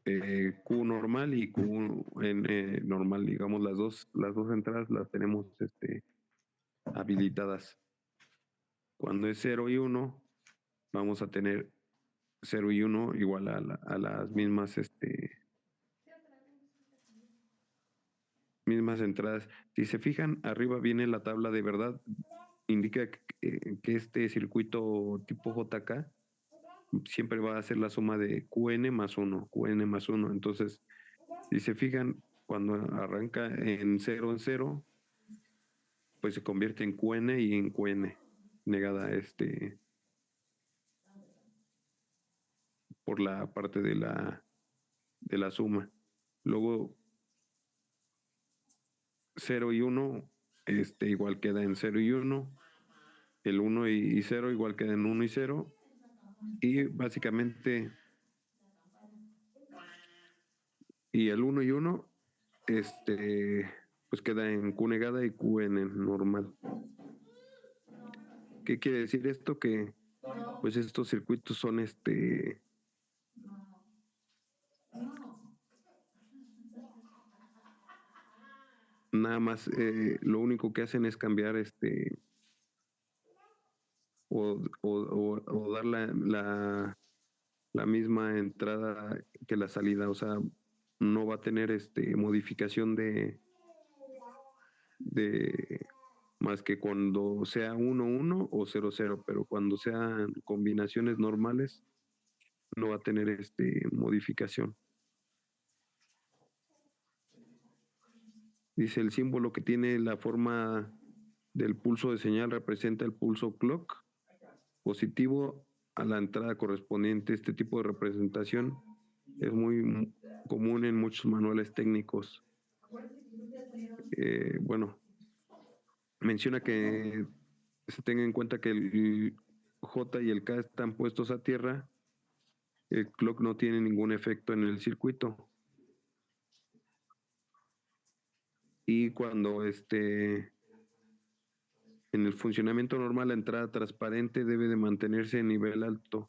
Q normal y Q normal, digamos, las dos entradas las tenemos habilitadas. Cuando es 0 y 1, vamos a tener 0 y 1 igual a las mismas, mismas entradas. Si se fijan, arriba viene la tabla de verdad, indica que este circuito tipo JK siempre va a ser la suma de QN más 1, QN más 1. Entonces, si se fijan, cuando arranca en 0, pues se convierte en QN y en QN, negada por la parte de la suma. Luego 0 y 1 igual queda en 0 y 1, el 1 y 0 igual queda en 1 y 0, y básicamente, y el 1 y 1 pues queda en Q negada y QN normal. ¿Qué quiere decir esto? Que pues estos circuitos son nada más, lo único que hacen es cambiar o dar la misma entrada que la salida. O sea, no va a tener modificación de más que cuando sea 1 1 o 0 0, pero cuando sean combinaciones normales no va a tener modificación. Dice: el símbolo que tiene la forma del pulso de señal representa el pulso clock positivo a la entrada correspondiente. Este tipo de representación es muy común en muchos manuales técnicos. Bueno, menciona que se tenga en cuenta que el J y el K están puestos a tierra. El clock no tiene ningún efecto en el circuito. Y cuando en el funcionamiento normal, la entrada transparente debe de mantenerse en nivel alto.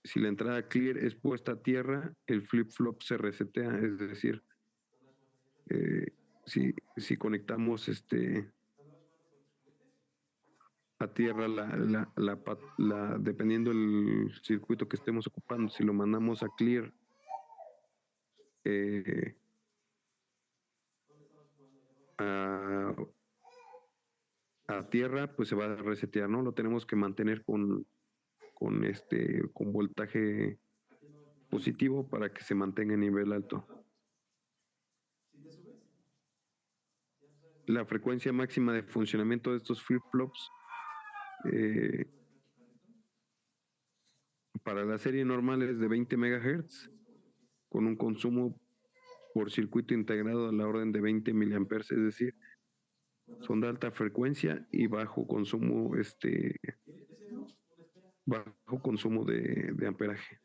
Si la entrada clear es puesta a tierra, el flip-flop se resetea. Es decir, si conectamos a tierra dependiendo del circuito que estemos ocupando, si lo mandamos a clear eh, a, a tierra, pues se va a resetear, ¿no? Lo tenemos que mantener con voltaje positivo para que se mantenga en nivel alto. La frecuencia máxima de funcionamiento de estos flip-flops para la serie normal es de 20 MHz, con un consumo por circuito integrado a la orden de 20 miliamperes, es decir, son de alta frecuencia y bajo consumo, bajo consumo de amperaje.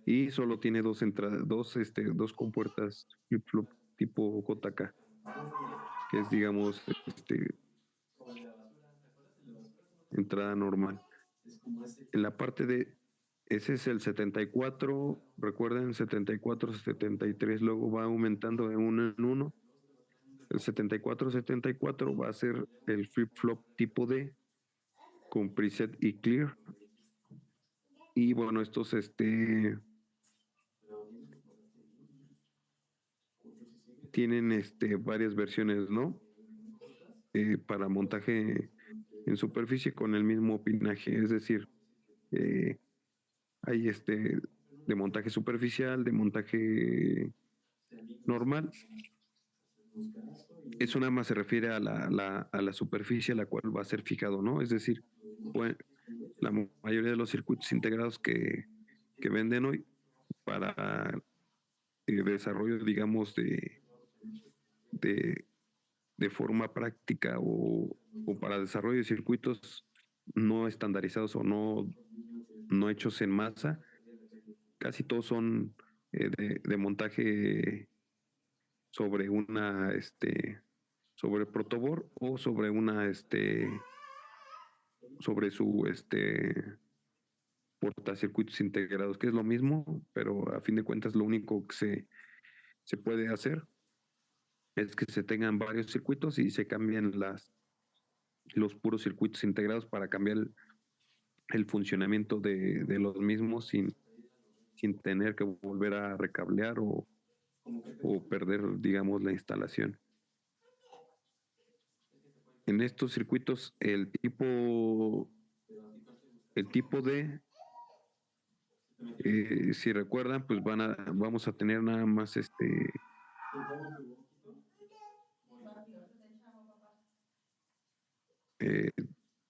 Y solo tiene dos entradas, dos compuertas flip-flop tipo JK, que es, digamos, entrada normal. En la parte de, ese es el 74, recuerden, 74, 73, luego va aumentando de uno en uno. El 74 va a ser el flip-flop tipo D con preset y clear. Y bueno, estos tienen varias versiones, ¿no? Para montaje en superficie con el mismo pinaje, es decir, eh, hay de montaje superficial, de montaje normal. Eso nada más se refiere a la superficie a la cual va a ser fijado, ¿no? Es decir, bueno, la mayoría de los circuitos integrados que venden hoy para desarrollo, digamos, de, de forma práctica o para desarrollo de circuitos no estandarizados o no hechos en masa, casi todos son de montaje sobre una sobre protoboard o sobre una sobre su portacircuitos integrados, que es lo mismo, pero a fin de cuentas lo único que se puede hacer es que se tengan varios circuitos y se cambian los puros circuitos integrados para cambiar el funcionamiento de los mismos sin tener que volver a recablear o perder, digamos, la instalación. En estos circuitos, el tipo D, si recuerdan, pues vamos a tener nada más eh,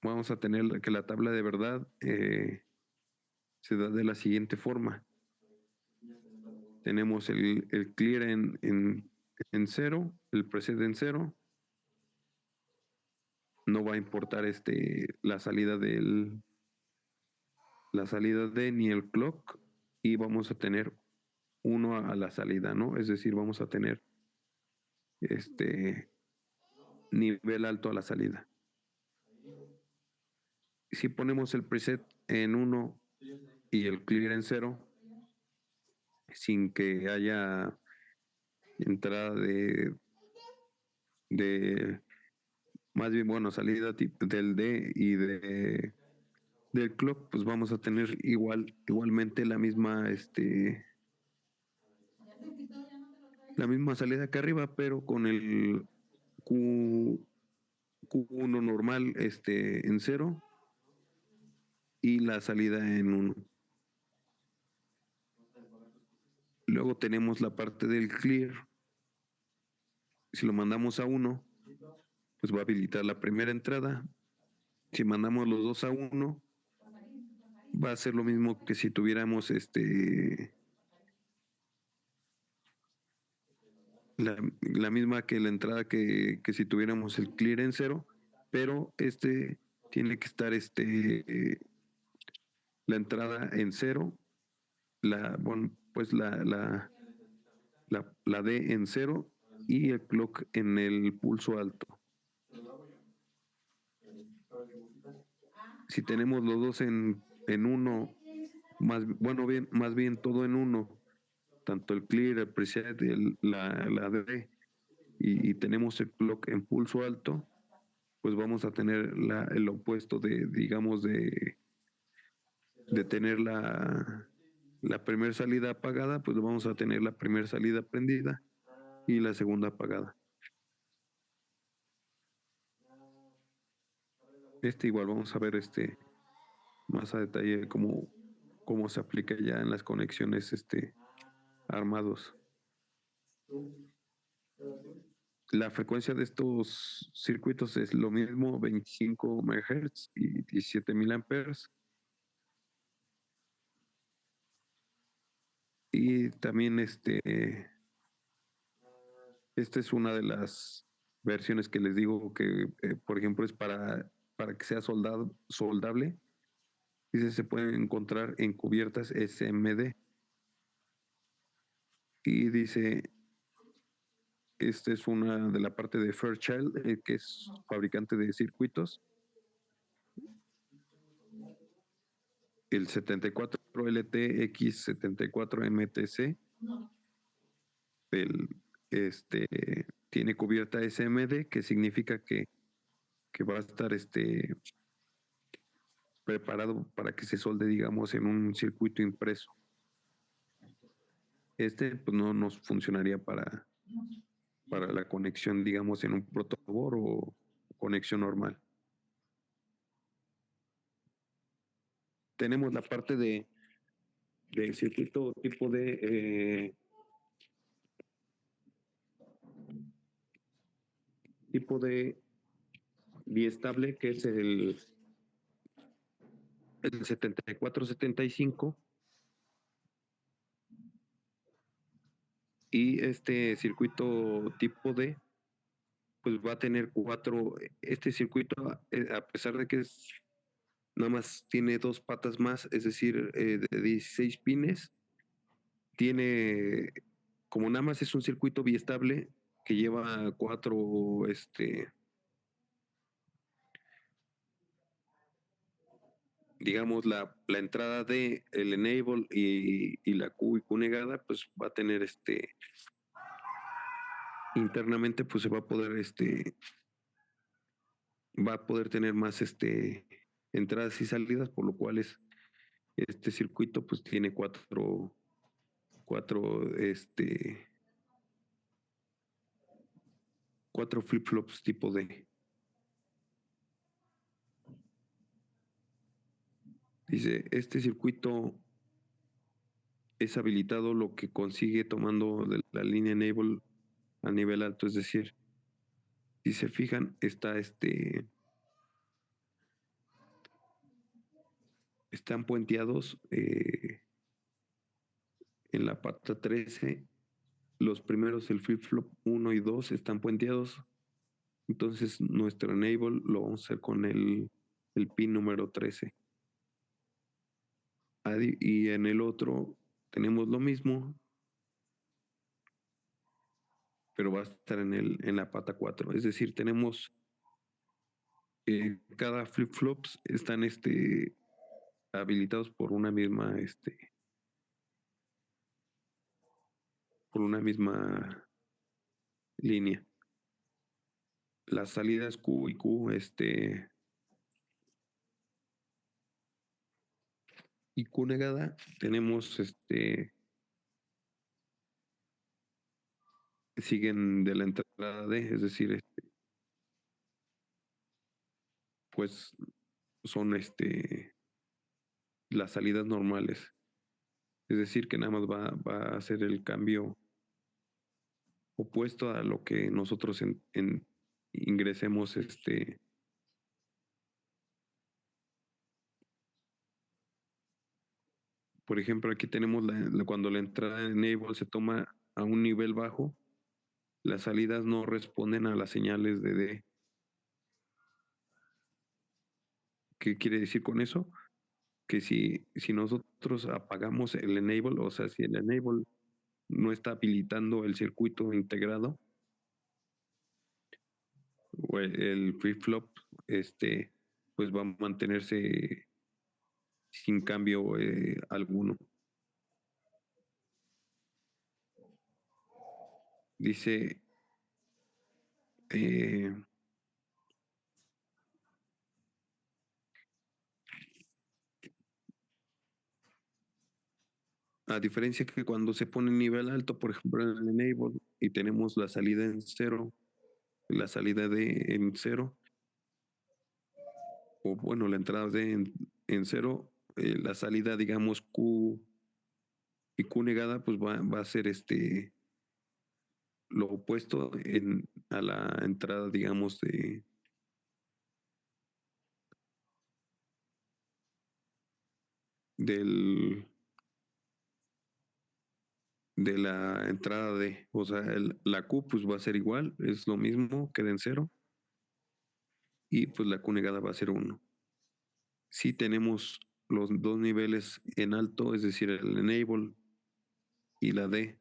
vamos a tener que la tabla de verdad se da de la siguiente forma. Tenemos el clear en cero, el preset en cero. No va a importar la salida de ni el clock y vamos a tener uno a la salida, ¿no? Es decir, vamos a tener este nivel alto a la salida. Si ponemos el preset en 1 y el clear en 0, sin que haya entrada de más bien, bueno, salida del D y del clock, pues vamos a tener igualmente la misma salida acá arriba, pero con el Q, Q1 normal en 0 y la salida en 1. Luego tenemos la parte del clear. Si lo mandamos a 1, pues va a habilitar la primera entrada. Si mandamos los dos a 1, va a ser lo mismo que si tuviéramos la misma que la entrada que si tuviéramos el clear en 0, pero tiene que estar la entrada en 0, bueno, pues la D en 0 y el clock en el pulso alto. Si tenemos los dos en 1, más bien todo en 1, tanto el clear, el preset, la D, y tenemos el clock en pulso alto, pues vamos a tener el opuesto digamos, de tener la primera salida apagada, pues vamos a tener la primera salida prendida y la segunda apagada. Igual vamos a ver más a detalle cómo se aplica ya en las conexiones armados. La frecuencia de estos circuitos es lo mismo, 25 MHz y 17.000 amperes. Y también esta es una de las versiones que les digo que, por ejemplo, es para que sea soldable. Dice, se pueden encontrar en cubiertas SMD. Y dice, esta es una de la parte de Fairchild, que es fabricante de circuitos. El 74LTX74MTC el, tiene cubierta SMD, que significa que va a estar preparado para que se solde, digamos, en un circuito impreso. Pues no nos funcionaría para la conexión, digamos, en un protoboard o conexión normal. Tenemos la parte de circuito tipo de biestable, que es el 7475, y este circuito tipo D pues va a tener este circuito, a pesar de que nada más tiene dos patas más, es decir, de 16 pines, tiene, como nada más es un circuito biestable que lleva digamos, la entrada de el enable y la Q y Q negada, pues va a tener internamente, pues se va a poder, va a poder tener más, entradas y salidas, por lo cual este circuito, pues tiene cuatro, cuatro flip-flops tipo D. Dice, este circuito es habilitado lo que consigue tomando de la línea enable a nivel alto, es decir, si se fijan, están puenteados en la pata 13. Los primeros, el flip-flop 1 y 2, están puenteados. Entonces, nuestro enable lo vamos a hacer con el pin número 13. Y en el otro tenemos lo mismo, pero va a estar en la pata 4. Es decir, tenemos cada flip-flops están habilitados por una misma línea. Las salidas Q y Q, y Q negada, tenemos siguen de la entrada D, es decir, pues son las salidas normales. Es decir, que nada más va a hacer el cambio opuesto a lo que nosotros ingresemos por ejemplo, aquí tenemos cuando la entrada en enable se toma a un nivel bajo, las salidas no responden a las señales de D. ¿Qué quiere decir con eso? Que si nosotros apagamos el enable, o sea, si el enable no está habilitando el circuito integrado o el flip-flop, pues va a mantenerse sin cambio alguno. Dice, eh, a diferencia que cuando se pone en nivel alto, por ejemplo en el enable, y tenemos la salida en cero, la salida de en cero, o bueno, la entrada de en cero, la salida, digamos, Q y Q negada, pues va a ser lo opuesto a la entrada, digamos, del, de la entrada de, o sea, la Q pues va a ser igual, es lo mismo, queda en cero, y pues la Q negada va a ser uno. Si tenemos los dos niveles en alto, es decir, el enable y la D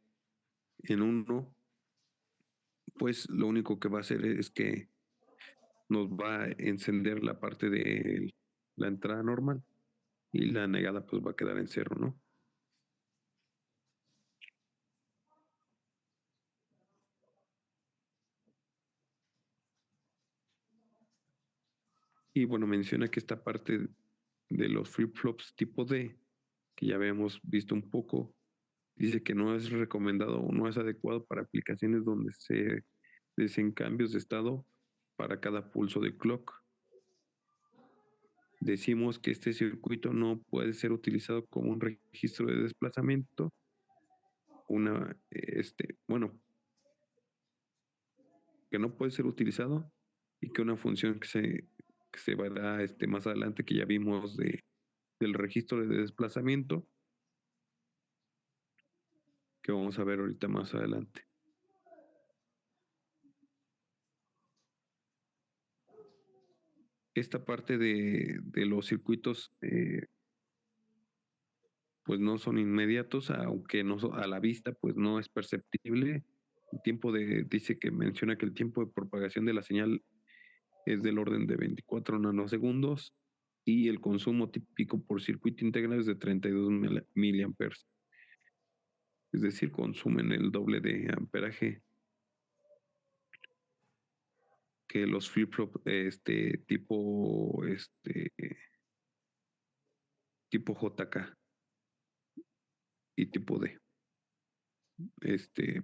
en uno, pues lo único que va a hacer es que nos va a encender la parte de la entrada normal y la negada pues va a quedar en cero, ¿no? Y bueno, menciona que esta parte de los flip-flops tipo D, que ya habíamos visto un poco, dice que no es recomendado o no es adecuado para aplicaciones donde se deseen cambios de estado para cada pulso de clock. Decimos que este circuito no puede ser utilizado como un registro de desplazamiento, bueno, que no puede ser utilizado y que una función que se verá más adelante que ya vimos del registro de desplazamiento, que vamos a ver ahorita más adelante. Esta parte de los circuitos pues no son inmediatos, aunque no a la vista pues no es perceptible. El tiempo dice que menciona que el tiempo de propagación de la señal es del orden de 24 nanosegundos. y el consumo típico por circuito integral es de 32 miliamperes. Es decir, consumen el doble de amperaje que los flip-flop tipo JK y tipo D,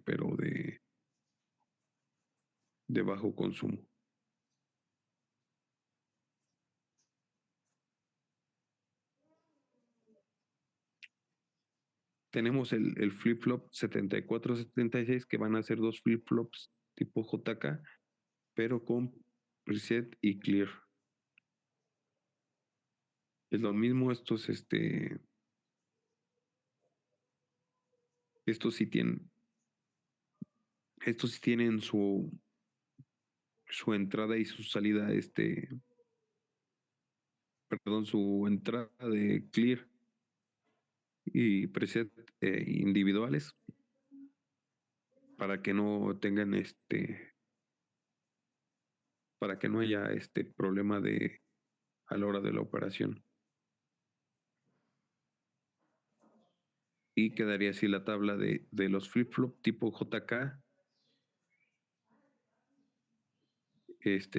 pero de bajo consumo. Tenemos el flip-flop 7476, que van a ser dos flip-flops tipo JK, pero con preset y clear. Es lo mismo, estos sí tienen, estos sí tienen su entrada y su salida, perdón, su entrada de clear y preset individuales, para que no tengan para que no haya este problema a la hora de la operación. Y quedaría así la tabla de los flip-flop tipo JK.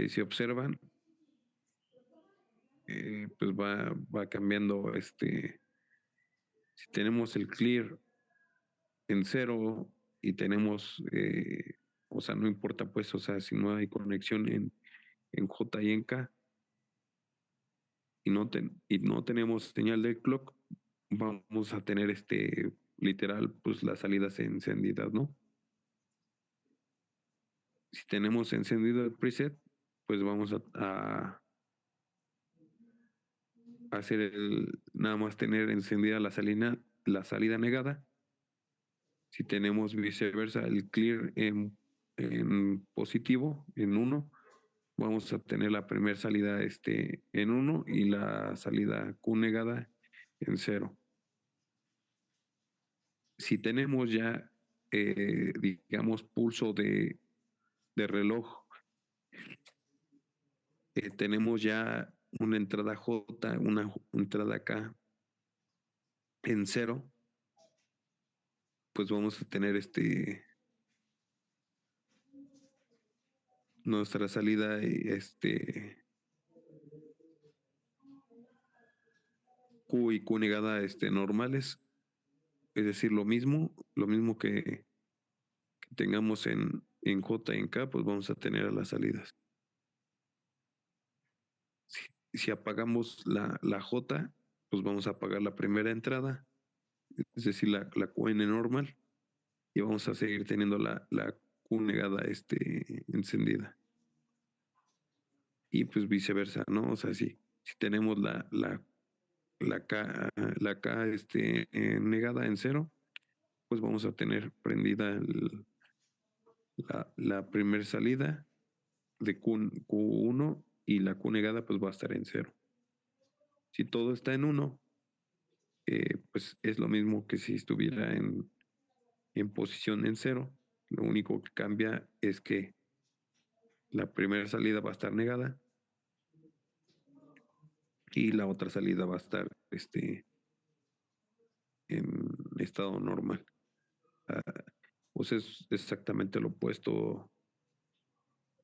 Si observan, pues va cambiando. Si tenemos el clear en 0 y tenemos, o sea, no importa pues, o sea, si no hay conexión en J y en K y no tenemos señal de clock, vamos a tener literal pues las salidas encendidas, ¿no? Si tenemos encendido el preset, pues vamos a hacer nada más tener encendida la salida negada. Si tenemos viceversa el clear en positivo, en 1, vamos a tener la primera salida en 1 y la salida Q negada en 0. Si tenemos ya, digamos, pulso de reloj, tenemos ya una entrada J, una entrada K en 0, pues vamos a tener nuestra salida Q y Q negada normales, es decir, lo mismo que tengamos en J y en K, pues vamos a tener a las salidas. Si apagamos la J, pues vamos a apagar la primera entrada, es decir, la QN normal, y vamos a seguir teniendo la Q negada encendida. Y pues viceversa, ¿no? O sea, si tenemos la K negada en 0, pues vamos a tener prendida la primera salida de Q1 y la Q negada pues va a estar en 0. Si todo está en 1, pues es lo mismo que si estuviera en posición en 0. Lo único que cambia es que la primera salida va a estar negada y la otra salida va a estar en estado normal. Pues es exactamente lo opuesto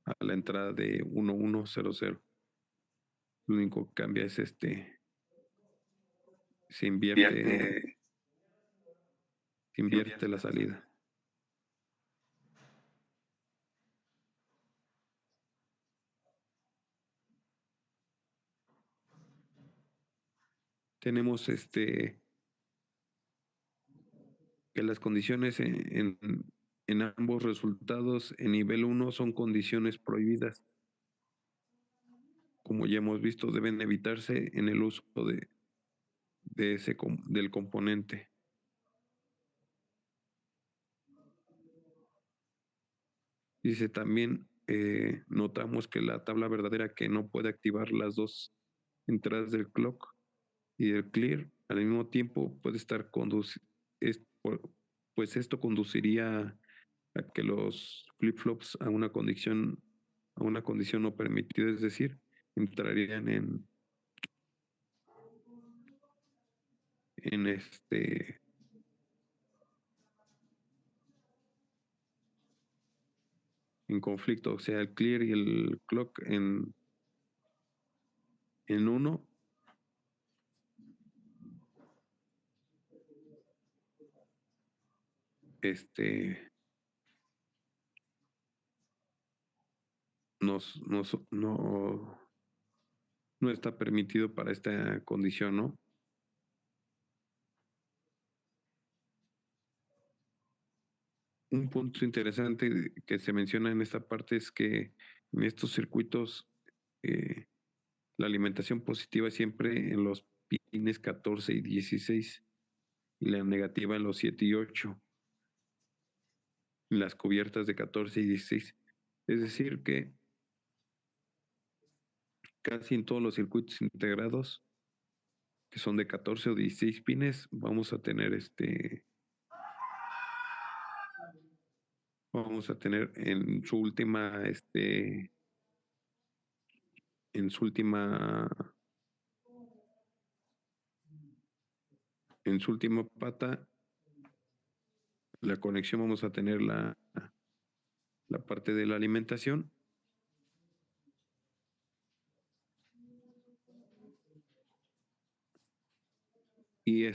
a la entrada de 1100. Lo único que cambia es se invierte la salida. Tenemos que las condiciones en ambos resultados en nivel 1 son condiciones prohibidas. Como ya hemos visto, deben evitarse en el uso del componente. Dice también, notamos que la tabla verdadera que no puede activar las dos entradas del clock y del clear al mismo tiempo puede estar pues esto conduciría a que los flip-flops a una condición no permitida, es decir, entrarían en en conflicto, o sea, el clear y el clock en uno, este, no está permitido para esta condición, ¿no? Un punto interesante que se menciona en esta parte es que en estos circuitos eh, la alimentación positiva es siempre en los pines 14 y 16 y la negativa en los 7 y 8, en las cubiertas de 14 y 16. Es decir, que casi en todos los circuitos integrados, que son de 14 o 16 pines, vamos a tener en su última, en su última pata, la conexión vamos a tener la parte de la alimentación y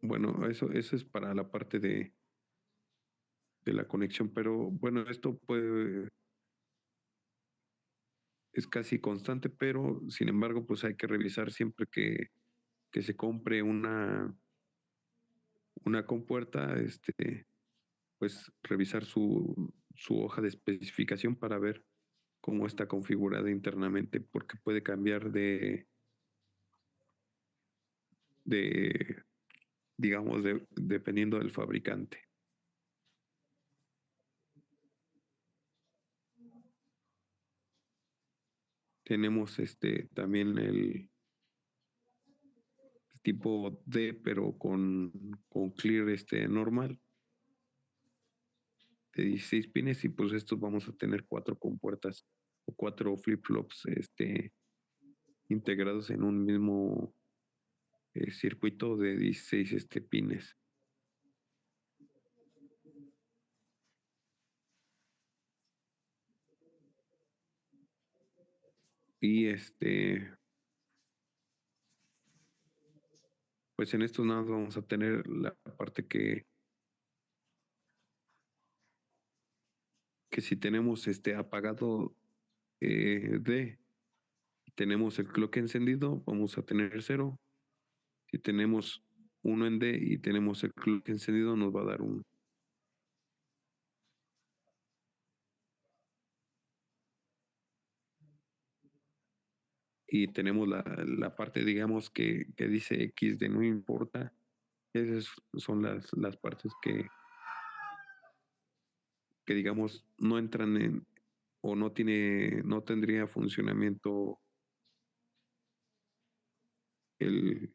bueno, eso es para la parte de la conexión, pero bueno, es casi constante, pero sin embargo, pues hay que revisar siempre que se compre una compuerta, pues revisar su hoja de especificación para ver cómo está configurada internamente, porque puede cambiar de digamos, dependiendo del fabricante. Tenemos también el tipo D, pero con clear normal de 16 pines y pues estos vamos a tener cuatro compuertas o cuatro flip-flops integrados en un mismo circuito de 16 pines. Y pues en estos nada más vamos a tener la parte que si tenemos apagado D, tenemos el clock encendido, vamos a tener cero. Si tenemos uno en D y tenemos el clock encendido, nos va a dar uno. Y tenemos la parte, digamos, que dice X de no importa. Esas son las partes que, digamos, no entran en o no tendría funcionamiento el,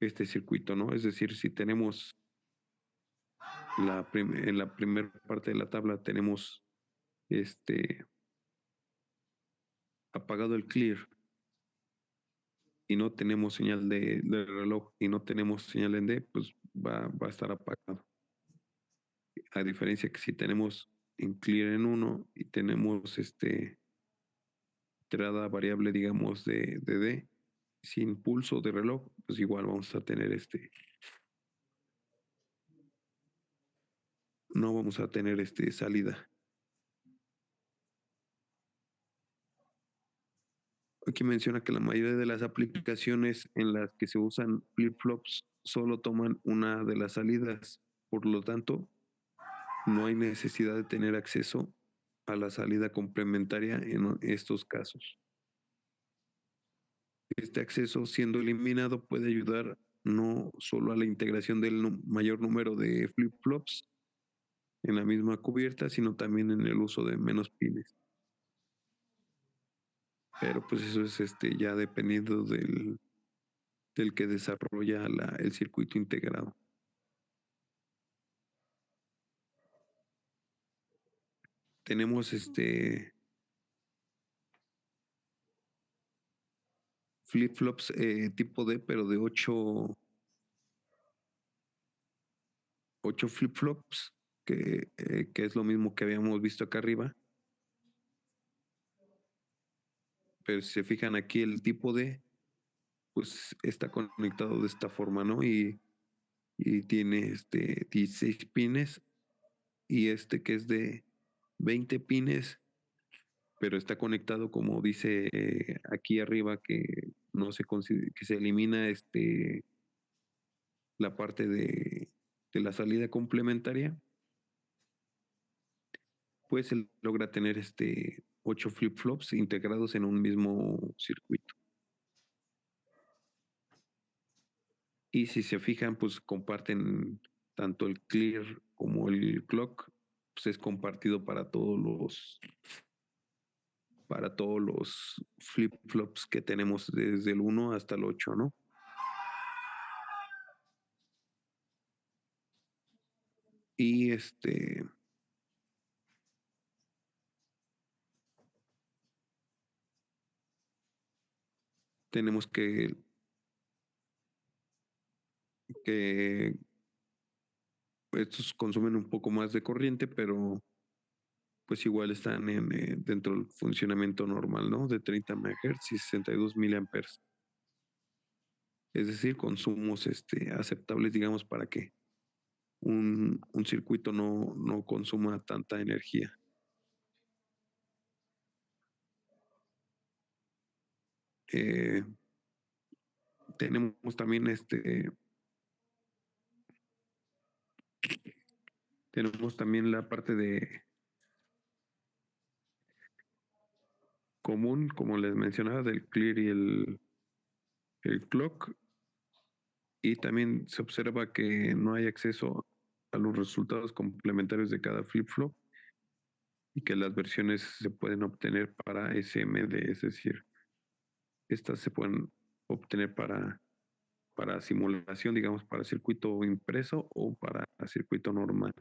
este circuito, ¿no? Es decir, si tenemos en la primera parte de la tabla tenemos este apagado el clear y no tenemos señal de reloj y no tenemos señal en D, pues va a estar apagado. A diferencia que si tenemos en clear en uno y tenemos entrada variable, digamos, de D, sin pulso de reloj, pues igual vamos a tener no vamos a tener salida. Aquí menciona que la mayoría de las aplicaciones en las que se usan flip-flops solo toman una de las salidas. Por lo tanto, no hay necesidad de tener acceso a la salida complementaria en estos casos. Este acceso, siendo eliminado, puede ayudar no solo a la integración del mayor número de flip-flops en la misma cubierta, sino también en el uso de menos pines. Pero pues eso es ya dependiendo del que desarrolla el circuito integrado. Tenemos flip-flops tipo D, pero de 8 flip-flops, que es lo mismo que habíamos visto acá arriba. Pero si se fijan aquí, el tipo D, pues está conectado de esta forma, ¿no? Y tiene 16 pines, y este que es de 20 pines, pero está conectado como dice aquí arriba, que no se que se elimina la parte de la salida complementaria, pues se logra tener 8 flip-flops integrados en un mismo circuito. Y si se fijan, pues comparten tanto el clear como el clock, pues es compartido para todos los flip-flops que tenemos desde el 1 hasta el 8, ¿no? Y tenemos que estos consumen un poco más de corriente, pero pues igual están dentro del funcionamiento normal, ¿no? De 30 MHz y 62 miliamperes. Es decir, consumos aceptables, digamos, para que un circuito no consuma tanta energía. Eh, tenemos también tenemos también la parte de común, como les mencionaba, del clear y el clock, y también se observa que no hay acceso a los resultados complementarios de cada flip-flop, y que las versiones se pueden obtener para SMD, es decir, estas se pueden obtener para simulación, digamos, para circuito impreso o para circuito normal.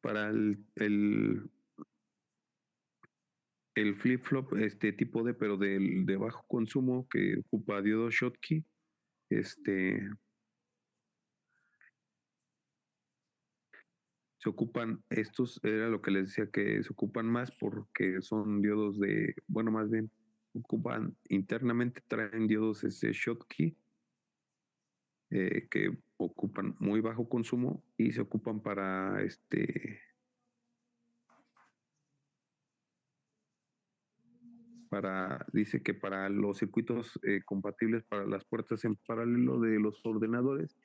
Para el flip-flop tipo D, pero de bajo consumo, que ocupa diodo Schottky, se ocupan estos, era lo que les decía, que se ocupan más porque son diodos bueno, más bien, ocupan internamente, traen diodos Schottky, que ocupan muy bajo consumo, y se ocupan dice que para los circuitos compatibles para las puertas en paralelo de los ordenadores,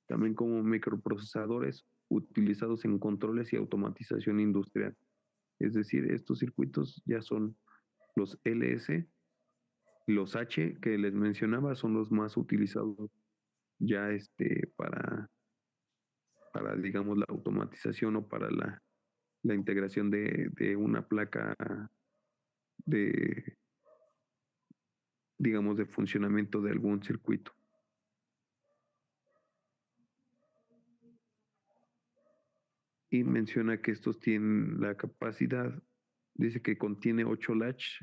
también como microprocesadores utilizados en controles y automatización industrial. Es decir, estos circuitos ya son los LS, los H que les mencionaba son los más utilizados ya para digamos la automatización, o para la integración de una placa de, digamos, de funcionamiento de algún circuito. Y menciona que estos tienen la capacidad, dice que contiene 8 latch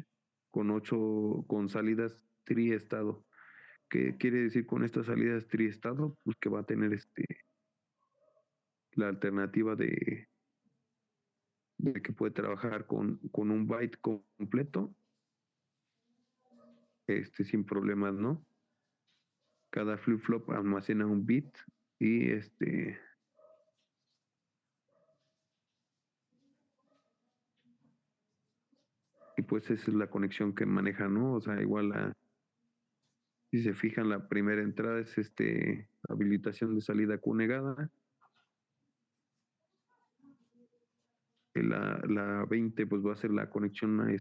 con salidas triestado. ¿Qué quiere decir con estas salidas triestado? Pues que va a tener la alternativa de que puede trabajar con un byte completo, sin problemas, ¿no? Cada flip-flop almacena un bit, y y pues esa es la conexión que maneja, ¿no? O sea, igual si se fijan, la primera entrada es habilitación de salida Q negada. La 20 pues va a ser la conexión a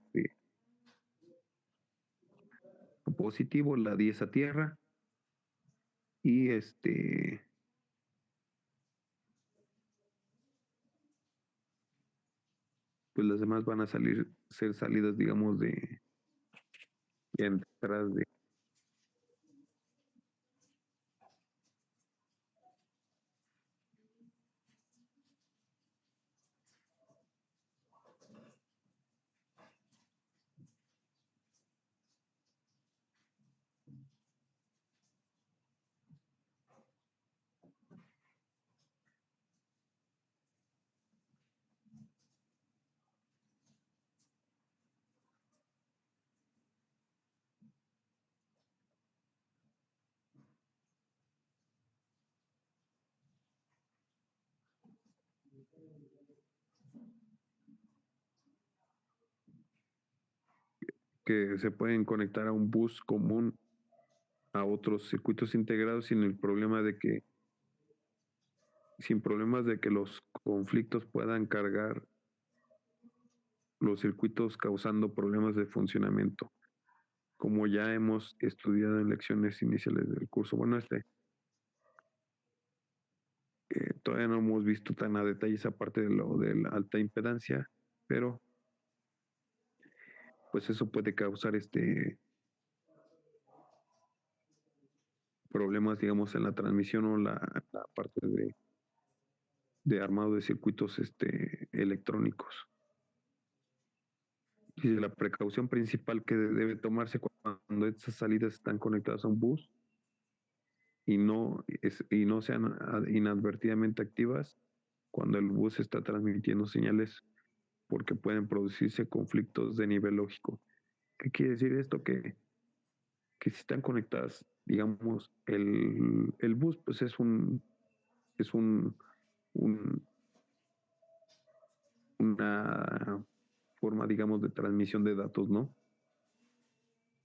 positivo, la 10 a tierra, y pues las demás van a ser salidas, digamos, de entradas que se pueden conectar a un bus común a otros circuitos integrados sin problemas de que los conflictos puedan cargar los circuitos causando problemas de funcionamiento, como ya hemos estudiado en lecciones iniciales del curso. Bueno, todavía no hemos visto tan a detalle esa parte de lo de la alta impedancia, pero pues eso puede causar problemas, digamos, en la transmisión o la parte de armado de circuitos electrónicos. Y la precaución principal que debe tomarse cuando estas salidas están conectadas a un bus y no sean inadvertidamente activas cuando el bus está transmitiendo señales, porque pueden producirse conflictos de nivel lógico. ¿Qué quiere decir esto? Que si están conectadas, digamos, el bus pues es un, una forma, digamos, de transmisión de datos, ¿no?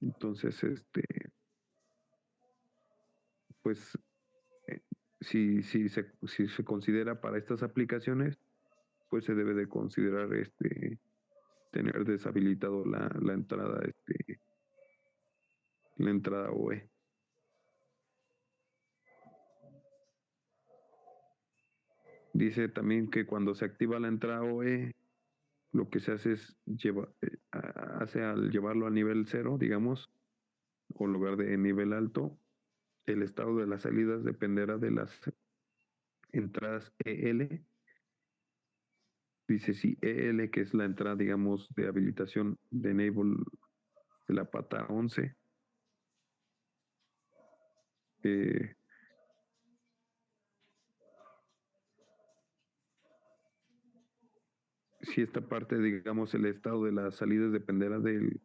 Entonces, pues, eh, si se considera para estas aplicaciones, pues se debe de considerar tener deshabilitado la entrada OE. Dice también que cuando se activa la entrada OE, lo que se hace es hace al llevarlo a nivel cero, digamos, o en lugar de nivel alto, el estado de las salidas dependerá de las entradas EL. Dice si EL, que es la entrada, digamos, de habilitación de enable de la pata 11, eh, si esta parte, digamos, el estado de las salidas dependerá de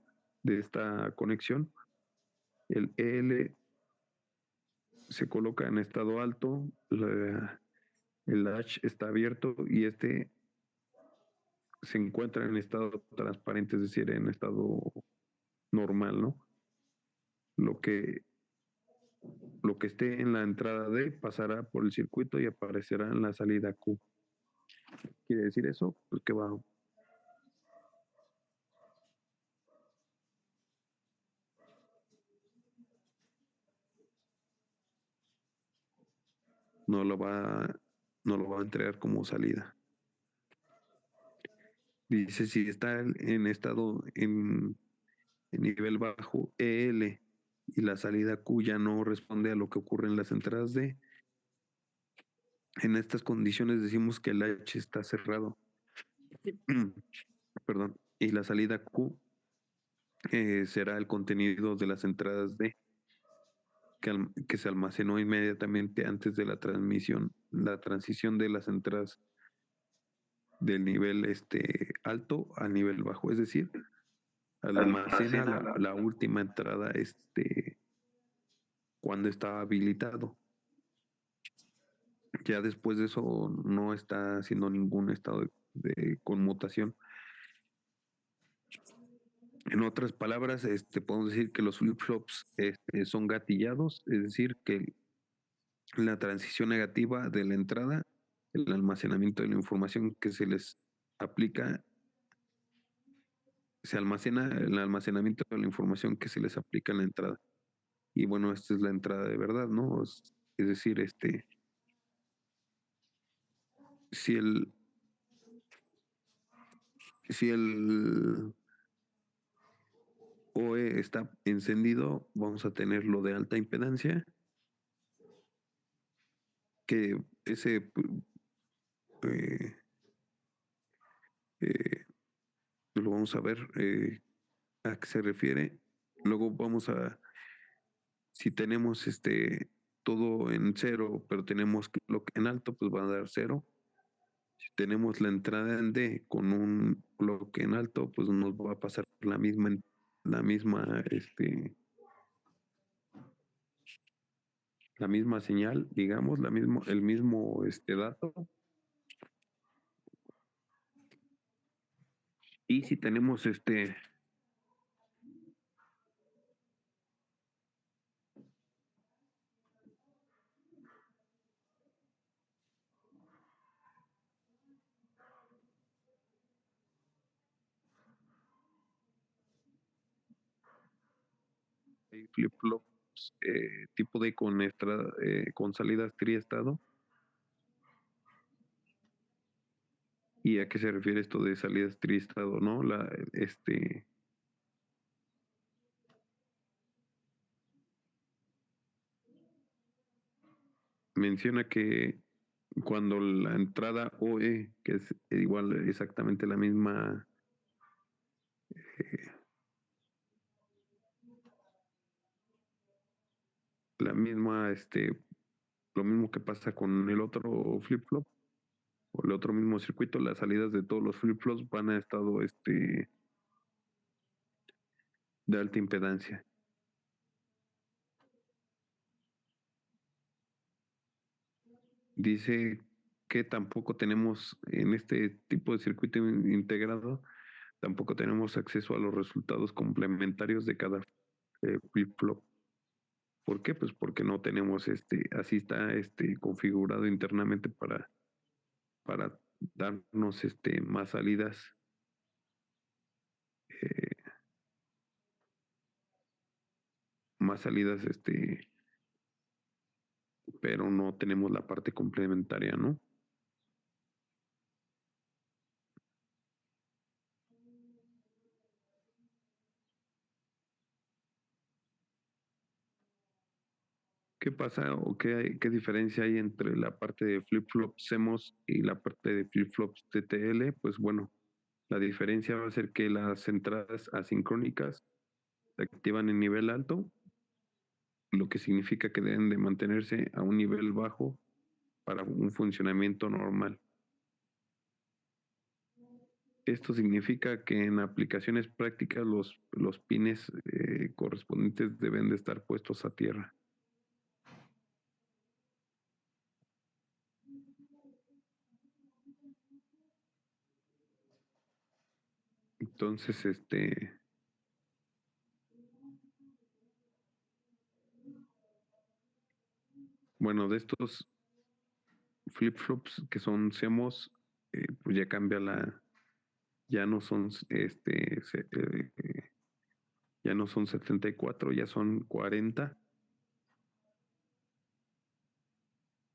esta conexión, el EL se coloca en estado alto, el latch está abierto y se encuentra en estado transparente, es decir, en estado normal, ¿no? Lo que, lo que esté en la entrada D pasará por el circuito y aparecerá en la salida Q. ¿Quiere decir eso? Pues que no lo va, no lo va a entregar como salida. Dice si está en estado en nivel bajo EL y la salida Q ya no responde a lo que ocurre en las entradas D. En estas condiciones decimos que el H está cerrado. Perdón. Y la salida Q será el contenido de las entradas D que se almacenó inmediatamente antes de la transición de las entradas del nivel alto al nivel bajo. Es decir, almacena la última entrada cuando está habilitado. Ya después de eso no está haciendo ningún estado de conmutación. En otras palabras, podemos decir que los flip-flops son gatillados, es decir, que la transición negativa de la entrada, el almacenamiento de la información que se les aplica, se almacena el almacenamiento de la información que se les aplica en la entrada. Y bueno, esta es la entrada de verdad, ¿no? Es decir, si el, si el OE está encendido, vamos a tener lo de alta impedancia, que ese eh, eh, lo vamos a ver a qué se refiere. Luego vamos a, si tenemos todo en cero, pero tenemos clock en alto, pues va a dar cero. Si tenemos la entrada en D con un clock en alto, pues nos va a pasar la misma, la misma señal, digamos, el mismo dato, Y si tenemos flip-flops tipo D con salidas triestado. ¿Y a qué se refiere esto de salidas triestado, no? Menciona que cuando la entrada OE, que es igual exactamente la misma, lo mismo que pasa con el otro flip-flop, o el otro mismo circuito, las salidas de todos los flip-flops van a estado, de alta impedancia. Dice que tampoco tenemos en este tipo de circuito integrado, tampoco tenemos acceso a los resultados complementarios de cada flip-flop. ¿Por qué? Pues porque no tenemos así está configurado internamente para darnos más salidas, eh, más salidas, pero no tenemos la parte complementaria, ¿no? ¿Qué pasa o qué diferencia hay entre la parte de flip-flops CMOS y la parte de flip-flops TTL? Pues bueno, la diferencia va a ser que las entradas asincrónicas se activan en nivel alto, lo que significa que deben de mantenerse a un nivel bajo para un funcionamiento normal. Esto significa que en aplicaciones prácticas los pines correspondientes deben de estar puestos a tierra. Entonces, bueno, de estos flip-flops que son CMOS, pues ya cambia ya no son, ya no son 74, ya son 40.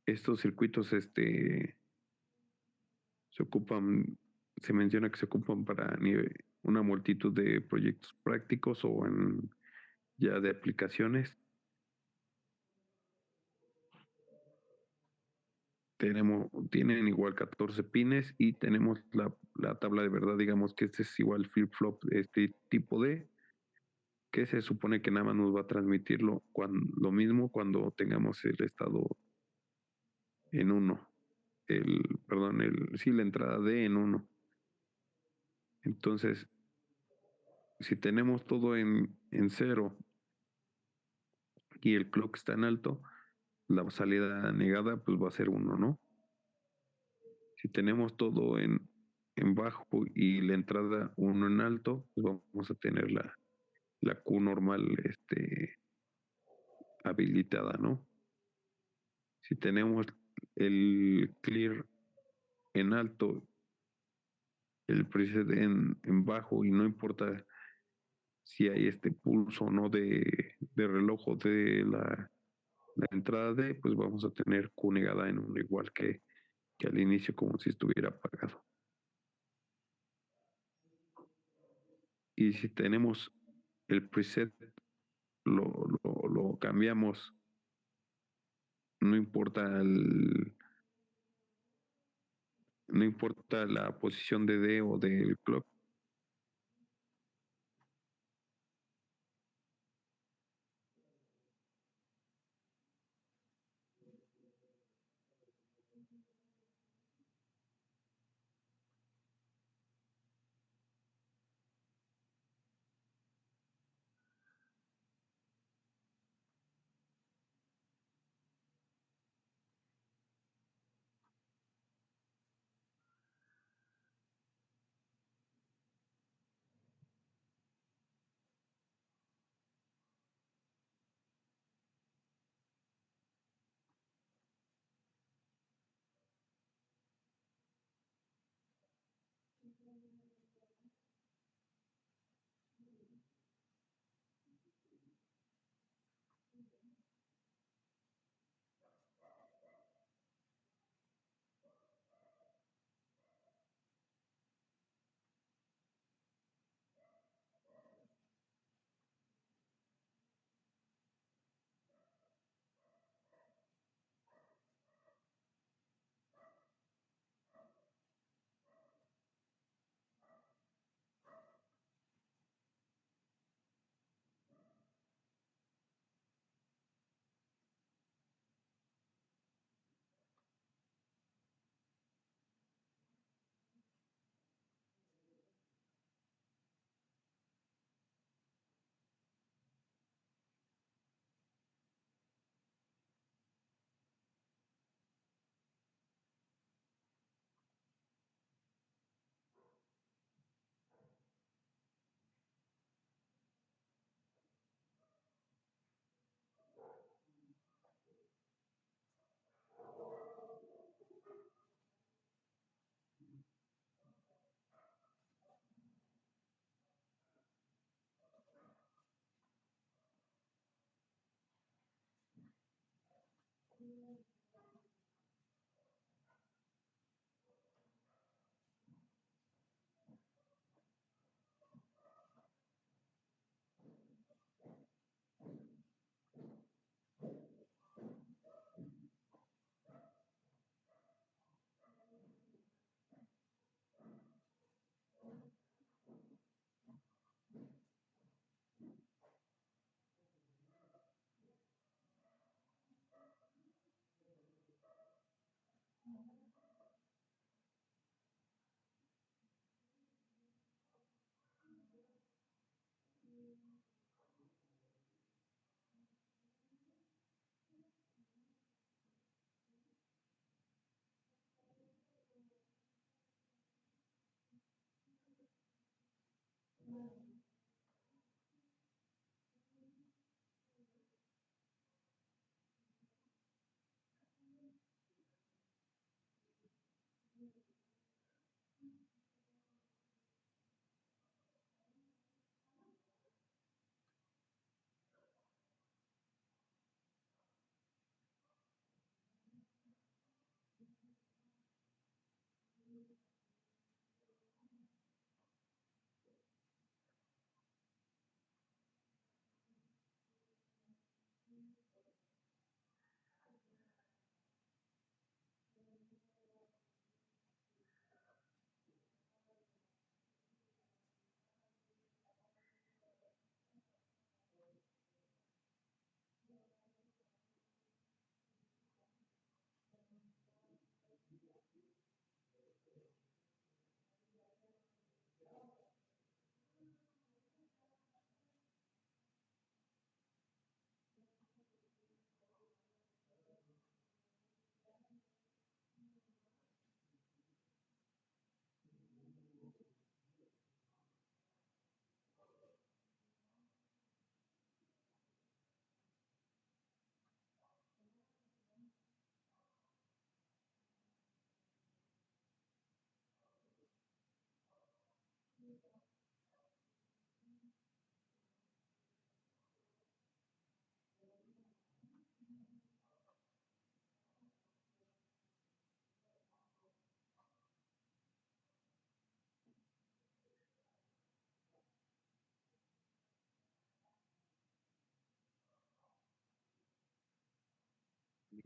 Estos circuitos, se ocupan, se menciona que se ocupan para una multitud de proyectos prácticos o ya de aplicaciones. Tienen igual 14 pines y tenemos la tabla de verdad, digamos que este es igual flip-flop, tipo D, que se supone que nada más nos va a transmitirlo lo mismo cuando tengamos el estado en uno, perdón, sí, la entrada D en uno. Entonces, si tenemos todo en cero y el clock está en alto, la salida negada pues va a ser uno, ¿no? Si tenemos todo en bajo y la entrada uno en alto, pues vamos a tener la Q normal habilitada, ¿no? Si tenemos el clear en alto, el preset en bajo y no importa si hay este pulso o no de reloj o de la entrada de, pues vamos a tener Q negada en uno igual que al inicio como si estuviera apagado. Y si tenemos el preset, lo cambiamos, no importa no importa la posición de D o del clock.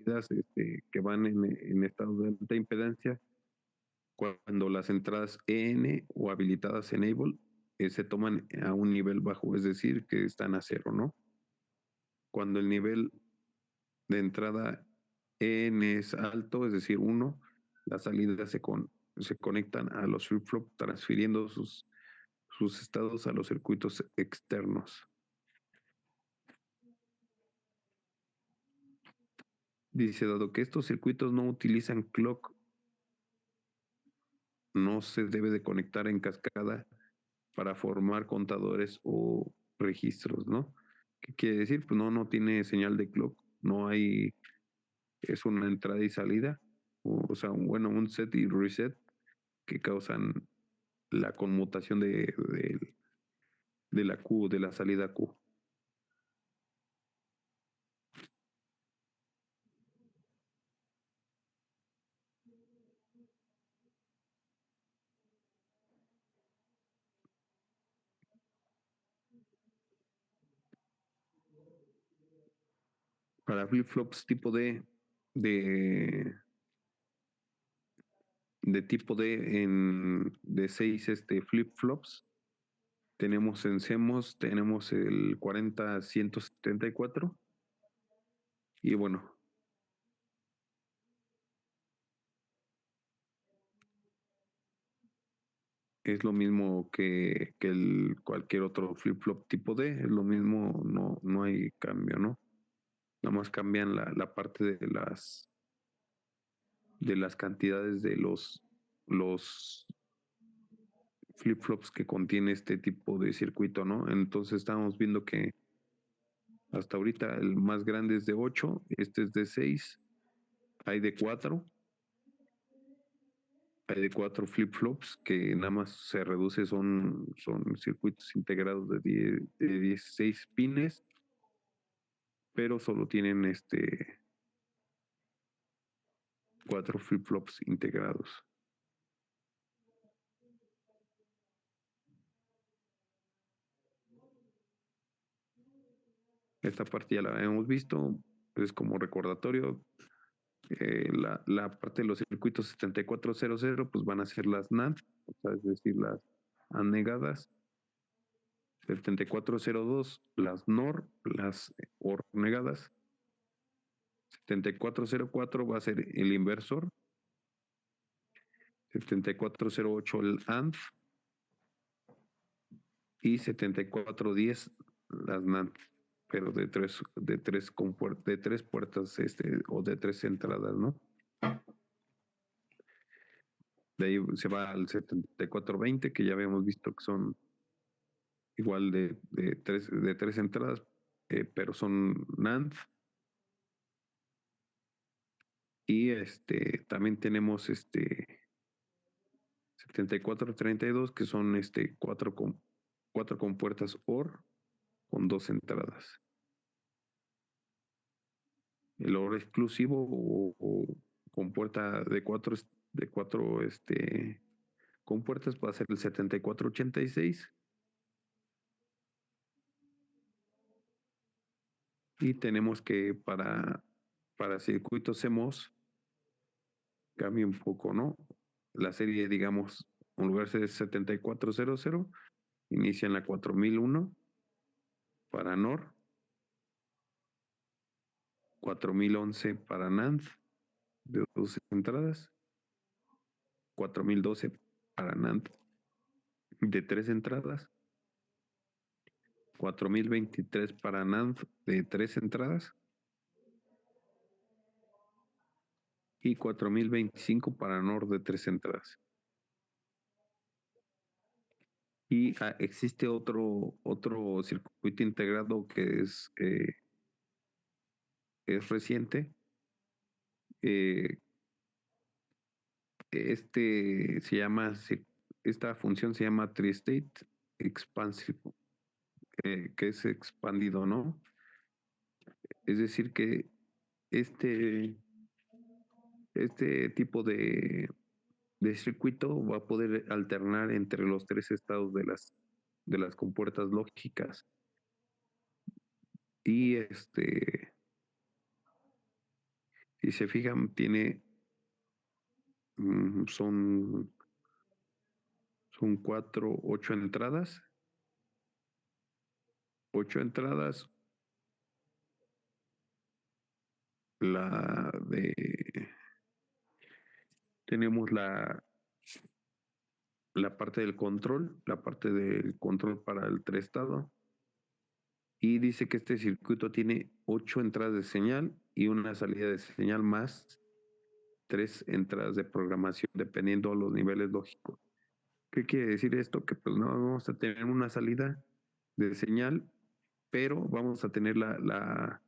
salidas que van en estado de alta impedancia, cuando las entradas EN o habilitadas Enable se toman a un nivel bajo, es decir, que están a cero, ¿no? Cuando el nivel de entrada EN es alto, es decir, uno, las salidas se conectan a los flip-flop transfiriendo sus estados a los circuitos externos. Dice, dado que estos circuitos no utilizan clock, no se debe de conectar en cascada para formar contadores o registros, ¿no? ¿Qué quiere decir? Pues no tiene señal de clock, no hay, es una entrada y salida, o sea, bueno, un set y reset que causan la conmutación de la Q, de la salida Q. Para flip-flops tipo de, de tipo D de 6 flip-flops, tenemos en CMOS, tenemos el 40174 y bueno, es lo mismo que cualquier otro flip-flop tipo D, es lo mismo, no hay cambio, ¿no? Nada más cambian la parte de las cantidades de los flip-flops que contiene este tipo de circuito, ¿no? Entonces estamos viendo que hasta ahorita el más grande es de 8, este es de 6, hay de 4, hay de 4 flip-flops que nada más se reduce, son circuitos integrados de 16 pines, pero solo tienen 4 flip-flops integrados. Esta parte ya la hemos visto, es como recordatorio. La parte de los circuitos 7400 pues van a ser las NAND, o sea, es decir, las anegadas. 7402 las NOR, las OR negadas. 7404 va a ser el inversor. 7408 el AND. Y 7410 las NAND, pero de tres puertas o de tres entradas, ¿no? De ahí se va al 7420, que ya habíamos visto que son igual de tres entradas, pero son NAND. Y también tenemos 7432, que son cuatro compuertas OR con dos entradas. El OR exclusivo o compuerta de cuatro compuertas va a ser el 7486. Y tenemos que para circuitos CMOS cambia un poco, ¿no? La serie, digamos, en lugar de 7400, inicia en la 4001 para NOR, 4011 para NAND de dos entradas, 4012 para NAND de tres entradas, 4023 para NAND de tres entradas y 4025 para NOR de tres entradas. Y existe otro circuito integrado que es reciente. Eh, esta función se llama Tri-State Expansive, que es expandido, ¿no? Es decir, que este, este tipo de circuito va a poder alternar entre los tres estados de las compuertas lógicas. Y Si se fijan, tiene, son 8 entradas. 8 entradas. La de, tenemos la parte del control para el tres-estado, y dice que este circuito tiene 8 entradas de señal y una salida de señal más 3 entradas de programación, dependiendo de los niveles lógicos. ¿Qué quiere decir esto? Que pues no vamos a tener una salida de señal, pero vamos a tener la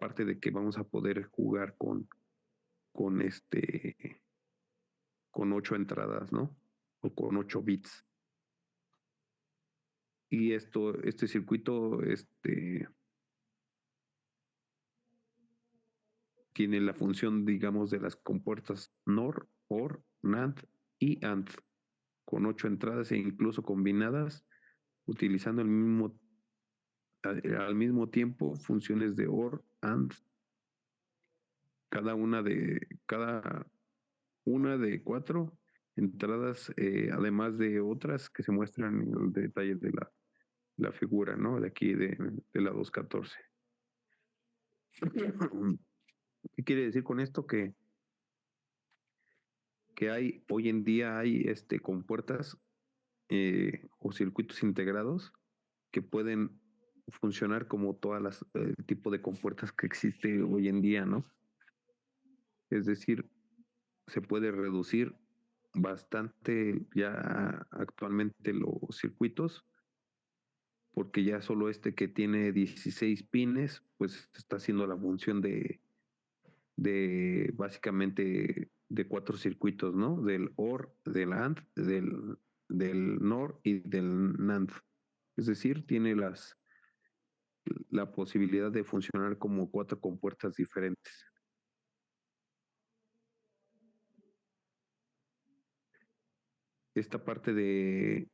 parte de que vamos a poder jugar con con 8 entradas, ¿no? O con 8 bits. Y este circuito, tiene la función, digamos, de las compuertas NOR, OR, NAND y AND, con 8 entradas e incluso combinadas, utilizando al mismo tiempo funciones de OR, AND, cada una de 4 entradas, además de otras que se muestran en el detalle de la figura, ¿no? De aquí de la 214. ¿Qué quiere decir con esto? Que hoy en día hay compuertas, o circuitos integrados que pueden funcionar como todas las tipo de compuertas que existe hoy en día, ¿no? Es decir, se puede reducir bastante ya actualmente los circuitos, porque ya solo que tiene 16 pines, pues está haciendo la función de básicamente de 4 circuitos, ¿no? Del OR, del AND, del NOR y del NAND. Es decir, tiene la posibilidad de funcionar como 4 compuertas diferentes. Esta parte de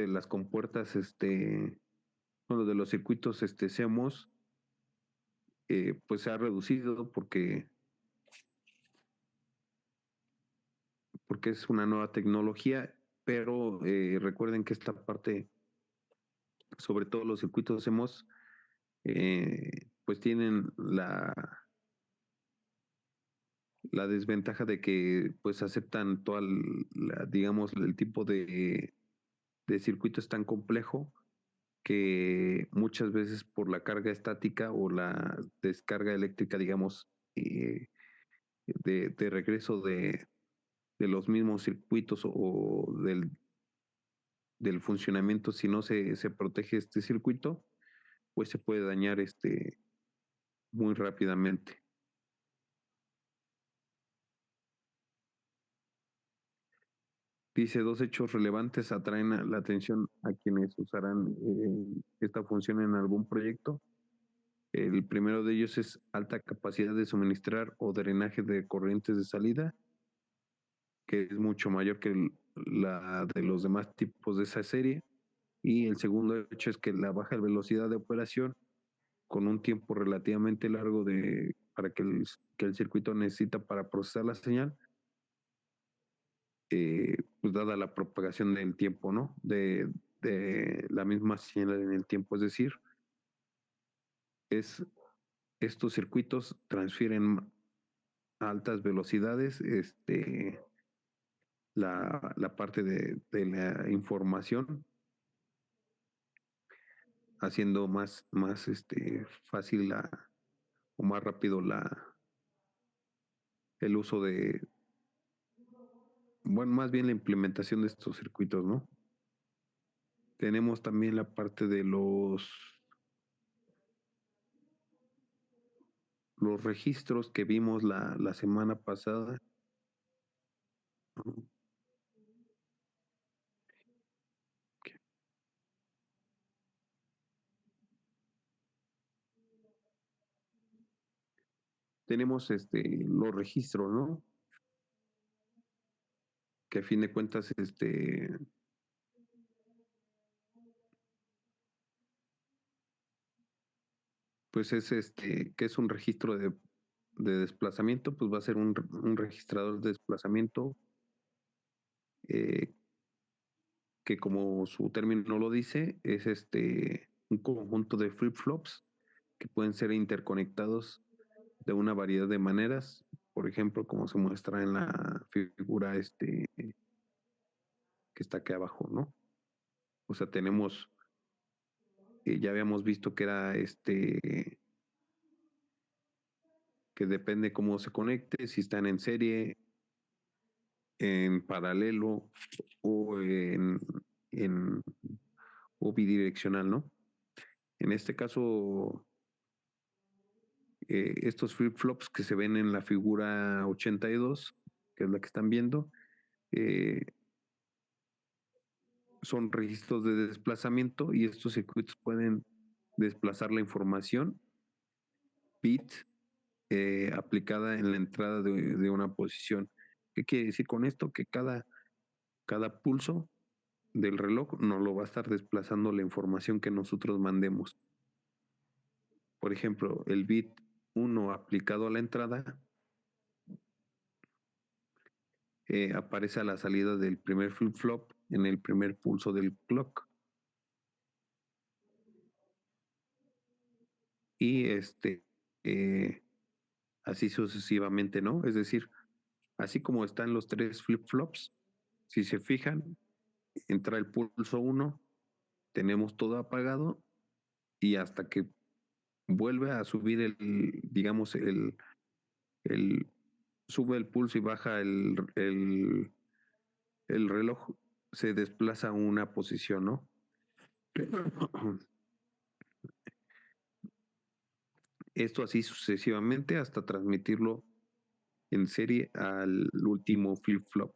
las compuertas, bueno, de los circuitos CMOS, pues se ha reducido porque es una nueva tecnología, pero recuerden que esta parte, sobre todo los circuitos CMOS, pues tienen la desventaja de que pues aceptan digamos, el tipo de circuito es tan complejo que muchas veces por la carga estática o la descarga eléctrica, digamos, de regreso de los mismos circuitos o del funcionamiento, si no se protege este circuito, pues se puede dañar muy rápidamente. Dice, 2 hechos relevantes atraen la atención a quienes usarán esta función en algún proyecto. El primero de ellos es alta capacidad de suministrar o drenaje de corrientes de salida, que es mucho mayor que la de los demás tipos de esa serie. Y el segundo hecho es que la baja velocidad de operación, con un tiempo relativamente largo para que el circuito necesita para procesar la señal, pues dada la propagación del tiempo, ¿no? De la misma señal en el tiempo. Es decir, estos circuitos transfieren a altas velocidades la parte de la información, haciendo más fácil o más rápido el uso bueno, más bien la implementación de estos circuitos, ¿no? Tenemos también la parte de los registros que vimos la semana pasada. Tenemos los registros, ¿no? Que a fin de cuentas, pues es que es un registro de desplazamiento, pues va a ser un registrador de desplazamiento eh, que como su término lo dice, es un conjunto de flip-flops que pueden ser interconectados de una variedad de maneras, por ejemplo, como se muestra en la figura que está aquí abajo, ¿no? O sea, tenemos, ya habíamos visto que era que depende cómo se conecte, si están en serie, en paralelo o en o bidireccional, ¿no? En este caso, estos flip-flops que se ven en la figura 82, que es la que están viendo, eh, son registros de desplazamiento y estos circuitos pueden desplazar la información bit aplicada en la entrada de una posición. ¿Qué quiere decir con esto? Que cada pulso del reloj no lo va a estar desplazando la información que nosotros mandemos. Por ejemplo, el bit 1 aplicado a la entrada aparece a la salida del primer flip-flop en el primer pulso del clock. Y eh, así sucesivamente, ¿no? Es decir, así como están los tres flip-flops, si se fijan, entra el pulso 1, tenemos todo apagado y hasta que vuelve a subir digamos, el sube el pulso y baja el reloj, se desplaza una posición, ¿no? Esto así sucesivamente hasta transmitirlo en serie al último flip-flop.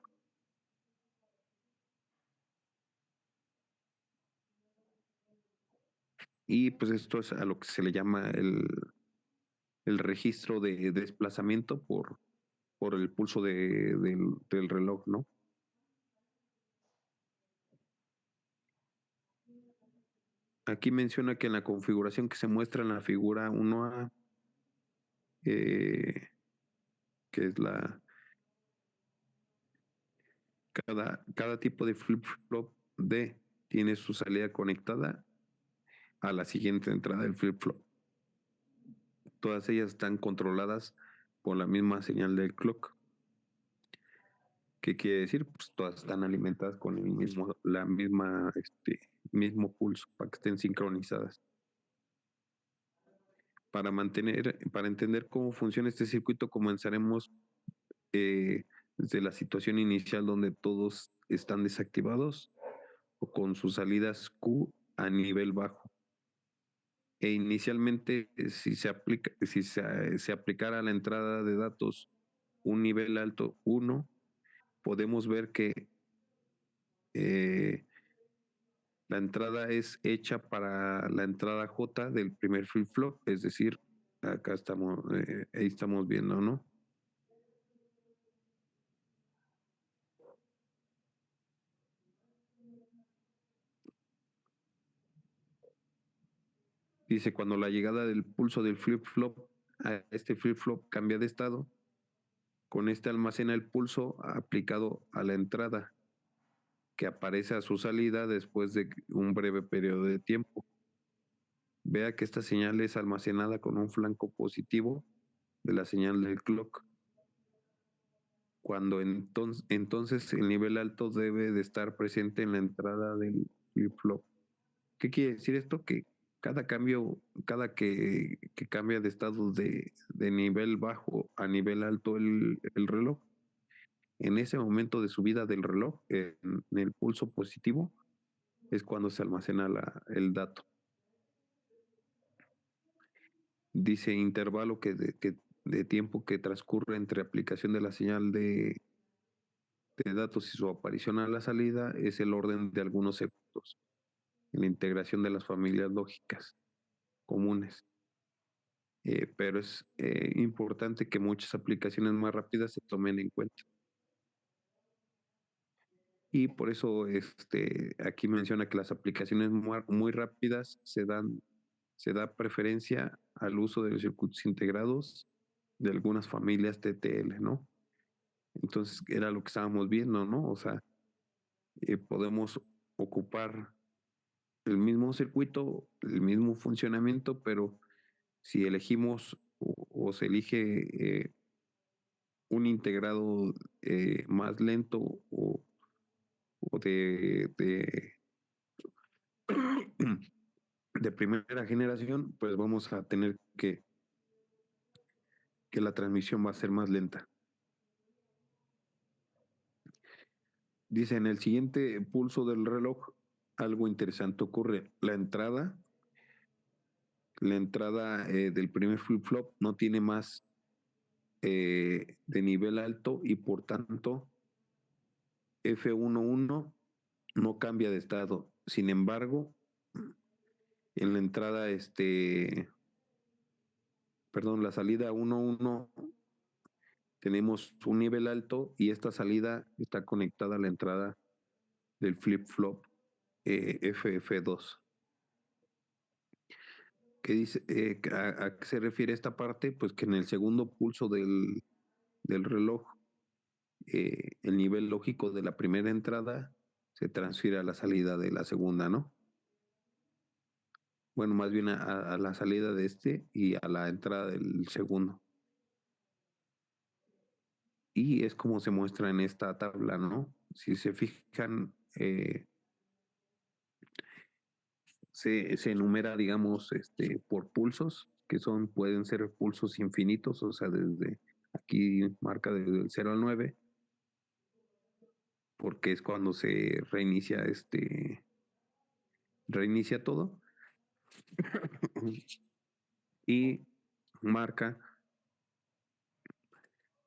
Y pues esto es a lo que se le llama el registro de desplazamiento por el pulso del reloj, ¿no? Aquí menciona que en la configuración que se muestra en la figura 1A, que es cada tipo de flip-flop D tiene su salida conectada a la siguiente entrada del flip-flop. Todas ellas están controladas por la misma señal del clock. ¿Qué quiere decir? Pues todas están alimentadas con la mismo pulso para que estén sincronizadas. Para entender cómo funciona este circuito, comenzaremos desde la situación inicial donde todos están desactivados o con sus salidas Q a nivel bajo. E inicialmente, si se aplicara a la entrada de datos un nivel alto 1, podemos ver que eh, la entrada es hecha para la entrada J del primer flip-flop, es decir, acá estamos, ahí estamos viendo, ¿no? Dice, cuando la llegada del pulso del flip-flop a este flip-flop cambia de estado, con este almacena el pulso aplicado a la entrada, que aparece a su salida después de un breve periodo de tiempo. Vea que esta señal es almacenada con un flanco positivo de la señal del clock, cuando entonces el nivel alto debe de estar presente en la entrada del flip-flop. ¿Qué quiere decir esto? Que cada cambio, cada que cambia de estado de nivel bajo a nivel alto el reloj, en ese momento de subida del reloj, en el pulso positivo, es cuando se almacena el dato. Dice intervalo de tiempo que transcurre entre aplicación de la señal de datos y su aparición a la salida es el orden de algunos segundos en la integración de las familias lógicas comunes. Pero es importante que muchas aplicaciones más rápidas se tomen en cuenta. Y por eso aquí menciona que las aplicaciones muy rápidas se da preferencia al uso de los circuitos integrados de algunas familias TTL, ¿no? Entonces era lo que estábamos viendo, ¿no? O sea, podemos ocupar el mismo circuito, el mismo funcionamiento, pero si elegimos o se elige un integrado más lento o de primera generación, pues vamos a tener que la transmisión va a ser más lenta. Dice, en el siguiente pulso del reloj, algo interesante ocurre. La entrada del primer flip-flop no tiene más de nivel alto y por tanto F11 no cambia de estado. Sin embargo, en la entrada, perdón, la salida 11 tenemos un nivel alto y esta salida está conectada a la entrada del flip-flop FF2. ¿Qué dice, a qué se refiere esta parte? Pues que en el segundo pulso del reloj, el nivel lógico de la primera entrada se transfiere a la salida de la segunda, ¿no? Bueno, más bien a la salida de este y a la entrada del segundo. Y es como se muestra en esta tabla, ¿no? Si se fijan, se enumera, digamos, por pulsos, que pueden ser pulsos infinitos, o sea, desde aquí marca desde el 0 al 9, porque es cuando se reinicia todo, y marca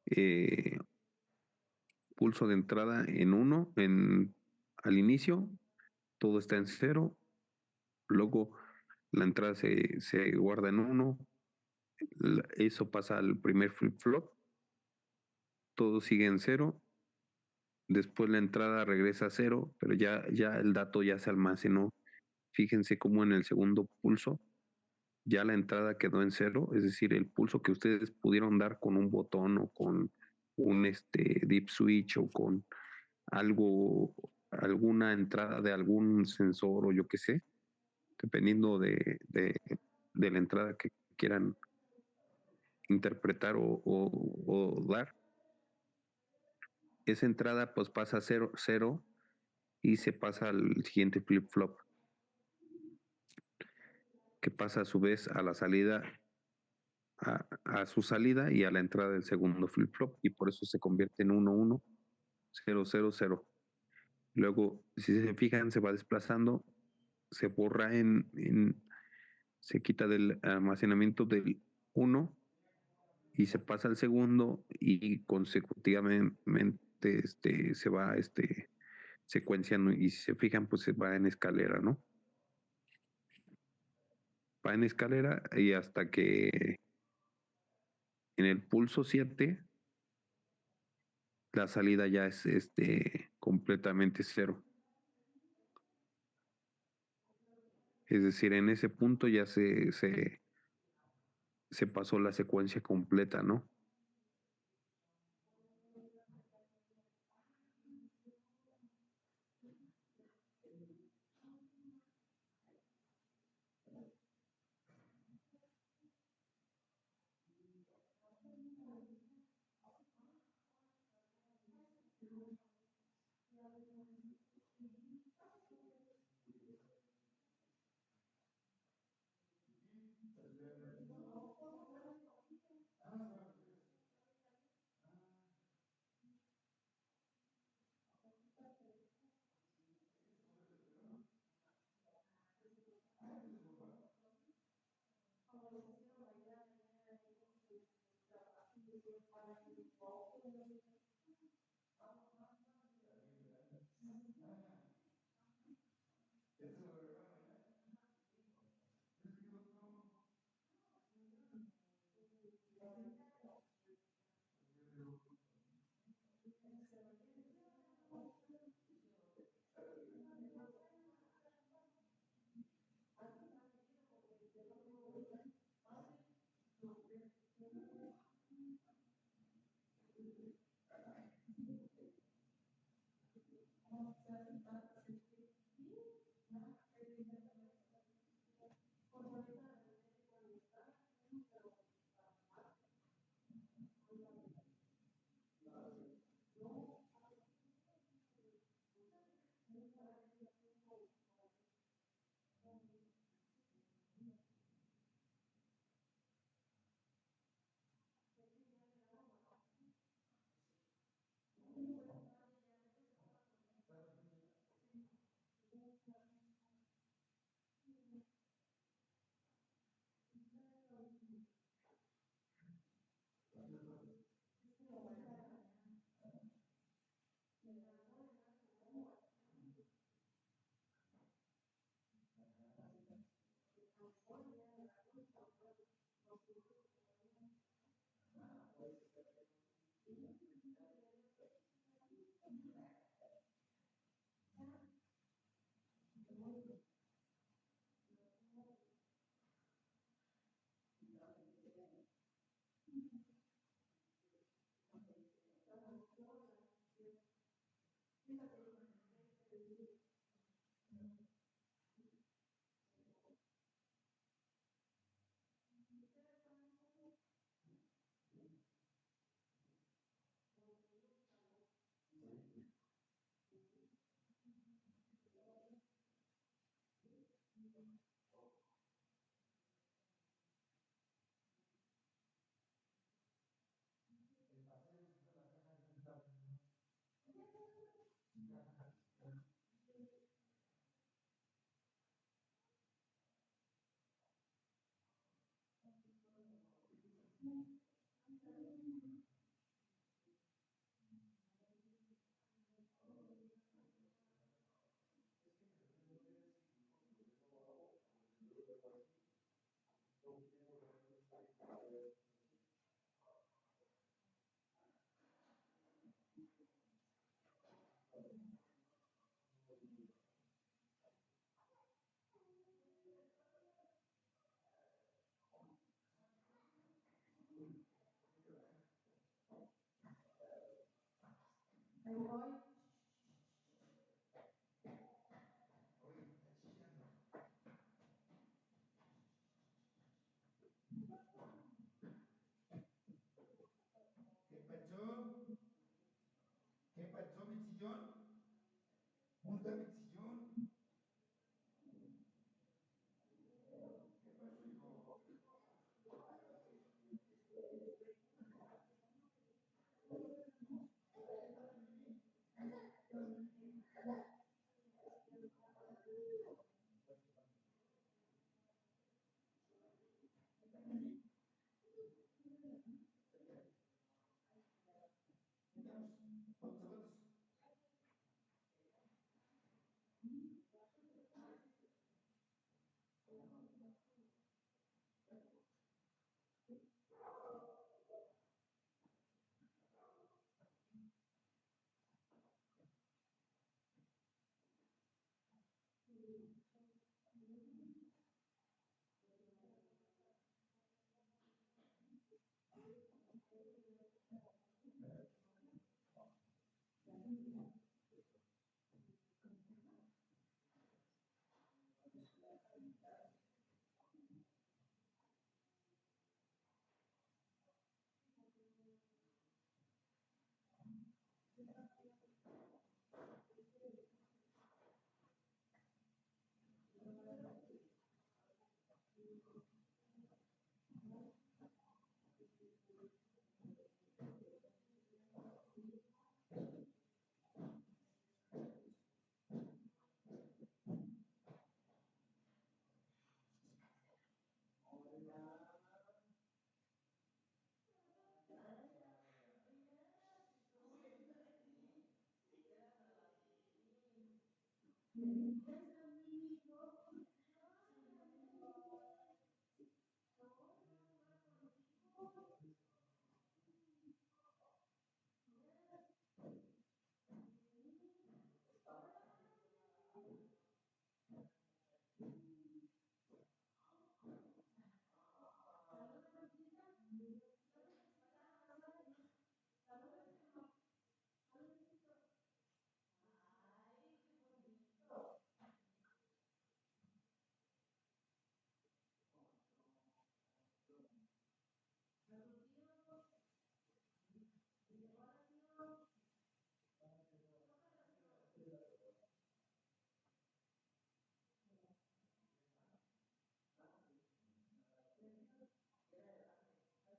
eh, pulso de entrada en 1, al inicio, todo está en 0, luego la entrada se guarda en 1, eso pasa al primer flip-flop, todo sigue en 0, después la entrada regresa a 0, pero ya el dato ya se almacenó. Fíjense cómo en el segundo pulso ya la entrada quedó en 0, es decir, el pulso que ustedes pudieron dar con un botón o con un dip switch o con algo, alguna entrada de algún sensor o yo qué sé, dependiendo de la entrada que quieran interpretar o dar. Esa entrada pues pasa a 0 y se pasa al siguiente flip-flop, que pasa a su vez a la salida, a su salida y a la entrada del segundo flip-flop, y por eso se convierte en 1-1, 0-0-0. Luego, si se fijan, se va desplazando, se borra se quita del almacenamiento del 1 y se pasa al segundo y consecutivamente se va secuenciando, y si se fijan, pues se va en escalera, ¿no? Va en escalera y hasta que en el pulso 7 la salida ya es completamente 0. Es decir, en ese punto ya se pasó la secuencia completa, ¿no? ¿Qué pasó? ¿Qué pasó, mi sillón? ¿Dónde está mi sillón? ¿Qué pasó, hijo?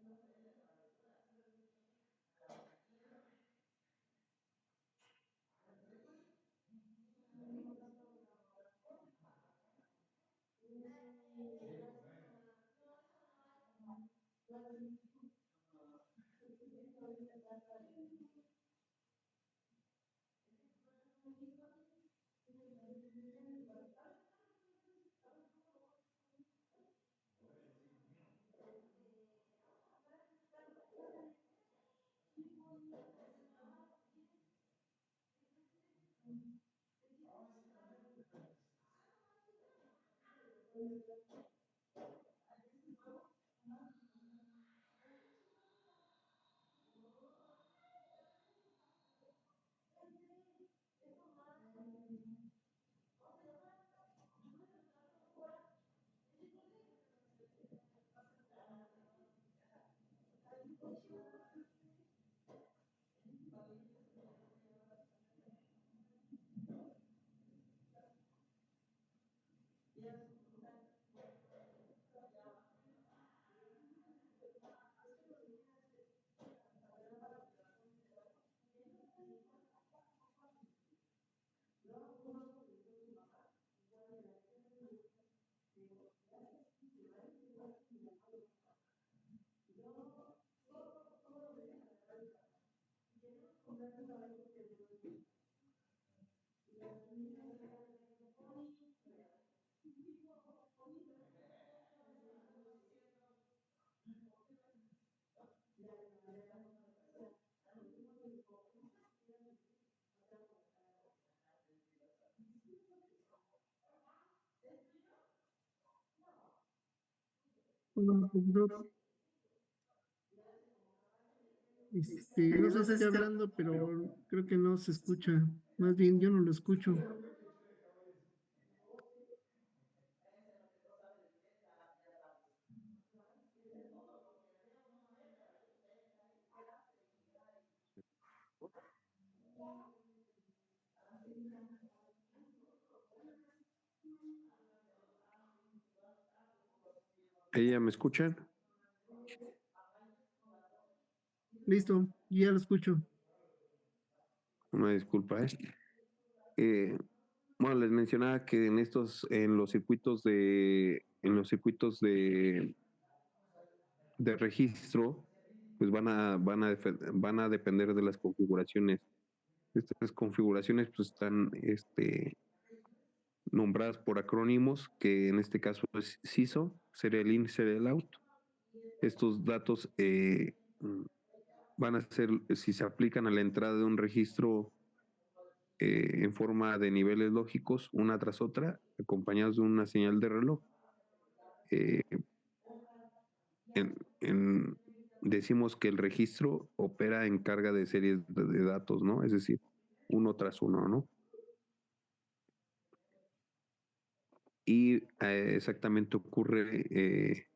Vamos, vamos, vamos. Bueno, pues, no sé si esté hablando, pero creo que no se escucha. Más bien, yo no lo escucho. ¿Ella me escuchan? Listo, ya lo escucho. Una disculpa, ¿eh? Eh, bueno, les mencionaba que en los circuitos de registro, pues van a depender de las configuraciones. Estas configuraciones pues están nombradas por acrónimos, que en este caso es SISO, Serial In, Serial Out. Estos datos van a ser, si se aplican a la entrada de un registro en forma de niveles lógicos, una tras otra, acompañados de una señal de reloj. Eh, en, en, decimos que el registro opera en carga de series de datos, ¿no? Es decir, uno tras uno, ¿no? Y exactamente ocurre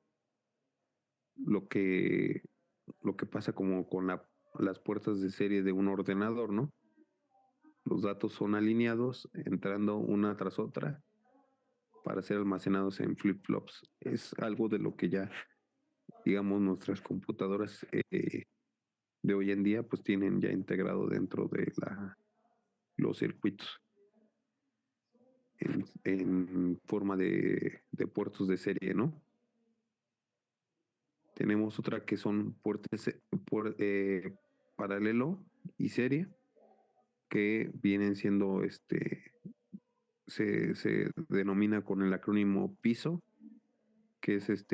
lo que, lo que pasa como con las puertas de serie de un ordenador, ¿no? Los datos son alineados, entrando una tras otra para ser almacenados en flip-flops. Es algo de lo que ya, digamos, nuestras computadoras de hoy en día pues tienen ya integrado dentro de los circuitos en forma de puertos de serie, ¿no? Tenemos otra que son puertos paralelo y serie, que vienen siendo, se denomina con el acrónimo PISO, que es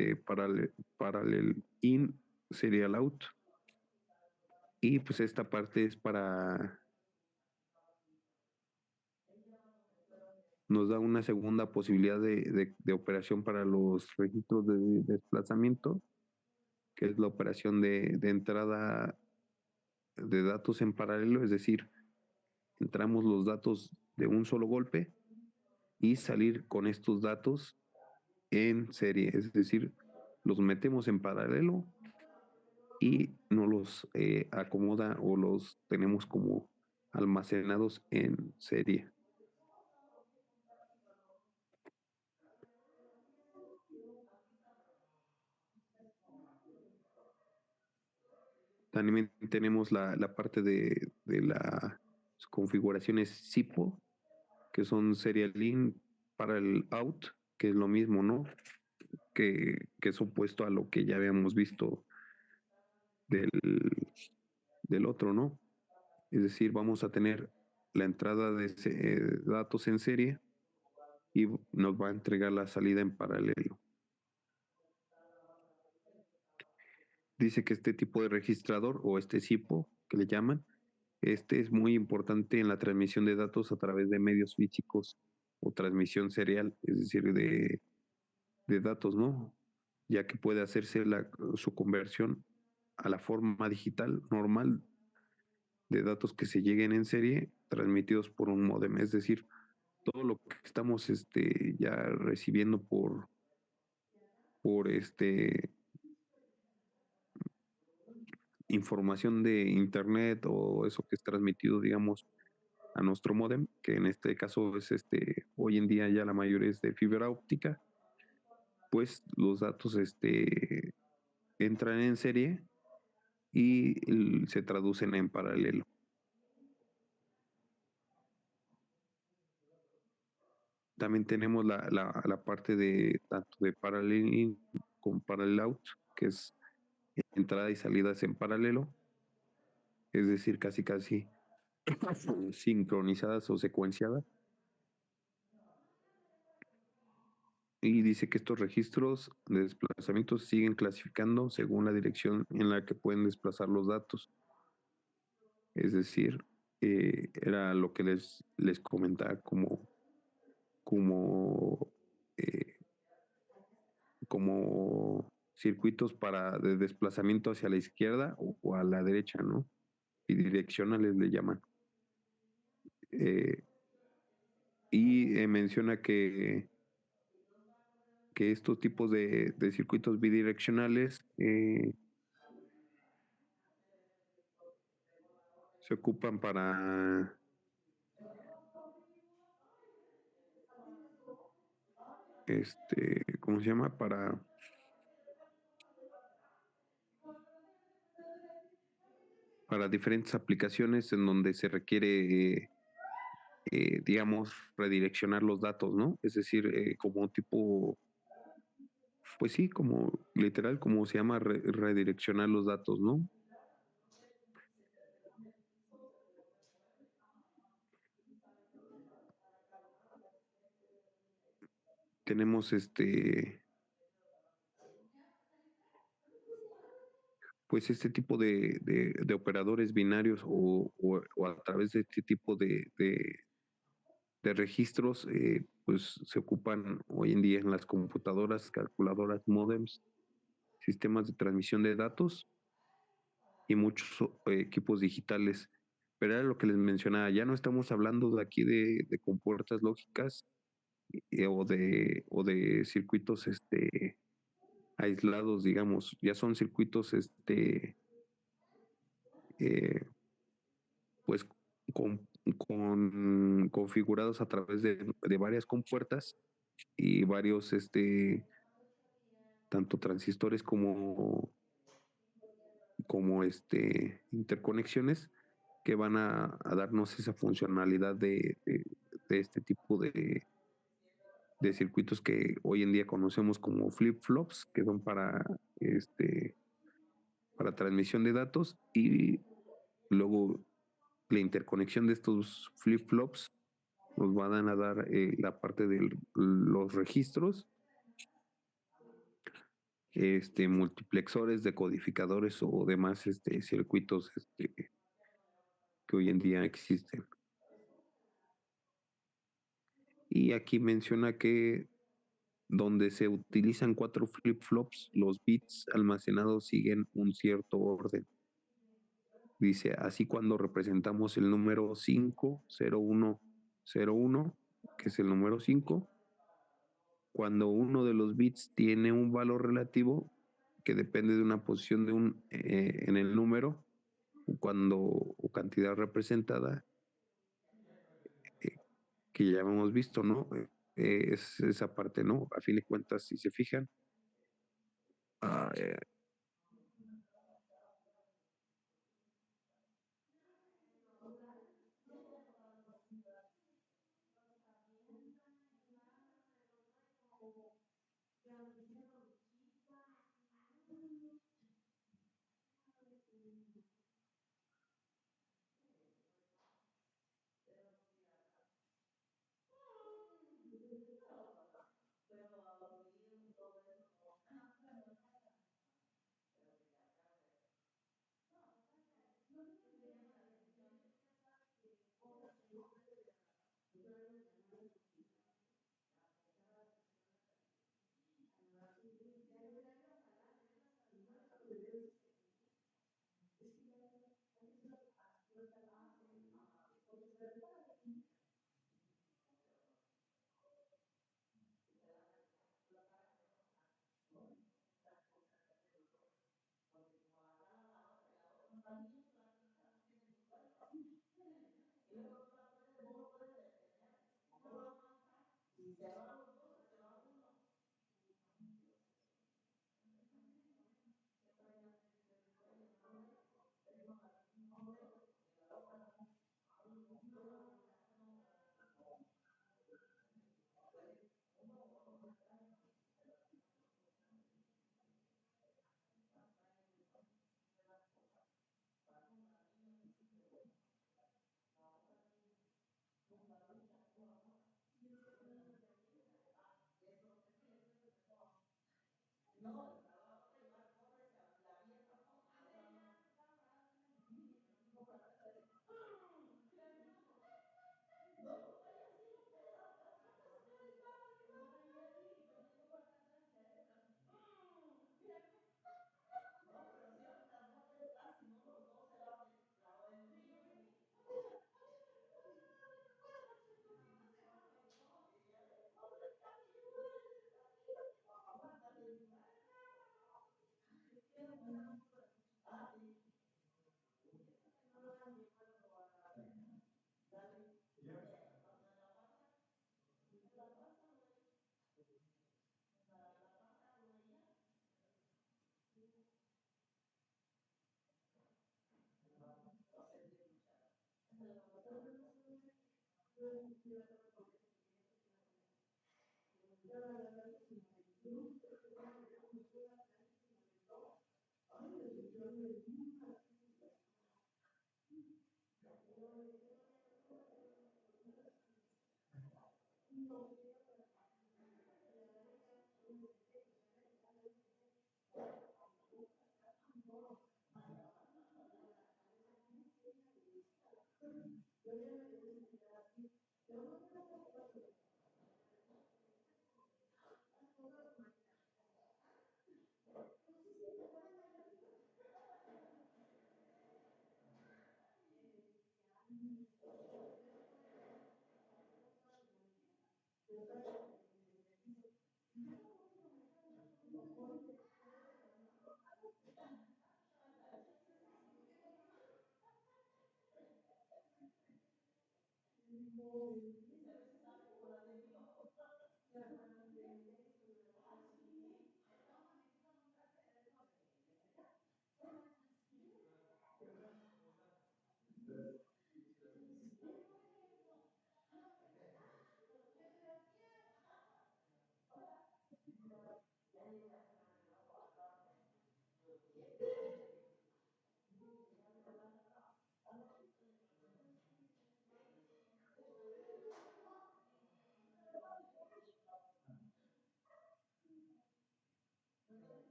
Parallel In, Serial Out. Y pues esta parte es nos da una segunda posibilidad de operación para los registros de desplazamiento, que es la operación de entrada de datos en paralelo, es decir, entramos los datos de un solo golpe y salir con estos datos en serie, es decir, los metemos en paralelo y nos los acomoda o los tenemos como almacenados en serie. También tenemos la parte de las configuraciones SIPO, que son Serial In para el Out, que es lo mismo, ¿no? Que es opuesto a lo que ya habíamos visto del, del otro, ¿no? Es decir, vamos a tener la entrada de datos en serie y nos va a entregar la salida en paralelo. Dice que este tipo de registrador o este SIPO que le llaman, este es muy importante en la transmisión de datos a través de medios físicos o transmisión serial, es decir, de datos, ¿no? Ya que puede hacerse su conversión a la forma digital normal de datos que se lleguen en serie transmitidos por un módem. Es decir, todo lo que estamos ya recibiendo por información de internet o eso que es transmitido, digamos, a nuestro módem, que en este caso es hoy en día ya la mayoría es de fibra óptica, pues los datos entran en serie y se traducen en paralelo. También tenemos la parte de tanto de paralleling con parallel out, que es entrada y salidas en paralelo, es decir, casi sincronizadas o secuenciadas. Y dice que estos registros de desplazamiento siguen clasificando según la dirección en la que pueden desplazar los datos. Es decir, era lo que les comentaba como, eh, como circuitos de desplazamiento hacia la izquierda o a la derecha, ¿no? Y direccionales le llaman. Eh, y menciona que estos tipos de circuitos bidireccionales se ocupan ¿cómo se llama? Para diferentes aplicaciones en donde se requiere, digamos, redireccionar los datos, ¿no? Es decir, como tipo, pues sí, como literal, como se llama redireccionar los datos, ¿no? Tenemos pues este tipo de operadores binarios o a través de este tipo de registros, pues se ocupan hoy en día en las computadoras, calculadoras, modems, sistemas de transmisión de datos y muchos equipos digitales. Pero era lo que les mencionaba, ya no estamos hablando de aquí de compuertas lógicas o de circuitos aislados, digamos, ya son circuitos eh, pues configurados a través de varias compuertas y varios tanto transistores como interconexiones que van a darnos esa funcionalidad de este tipo de circuitos que hoy en día conocemos como flip-flops, que son para transmisión de datos y luego la interconexión de estos flip-flops nos van a dar la parte de los registros, multiplexores, decodificadores o demás circuitos que hoy en día existen. Y aquí menciona que donde se utilizan 4 flip-flops, los bits almacenados siguen un cierto orden. Dice, así cuando representamos el número 50101, que es el número 5, cuando uno de los bits tiene un valor relativo que depende de una posición en el número, o cantidad representada, eh, que ya hemos visto, ¿no? Es esa parte, ¿no? A fin de cuentas, si se fijan, ah,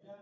Ya,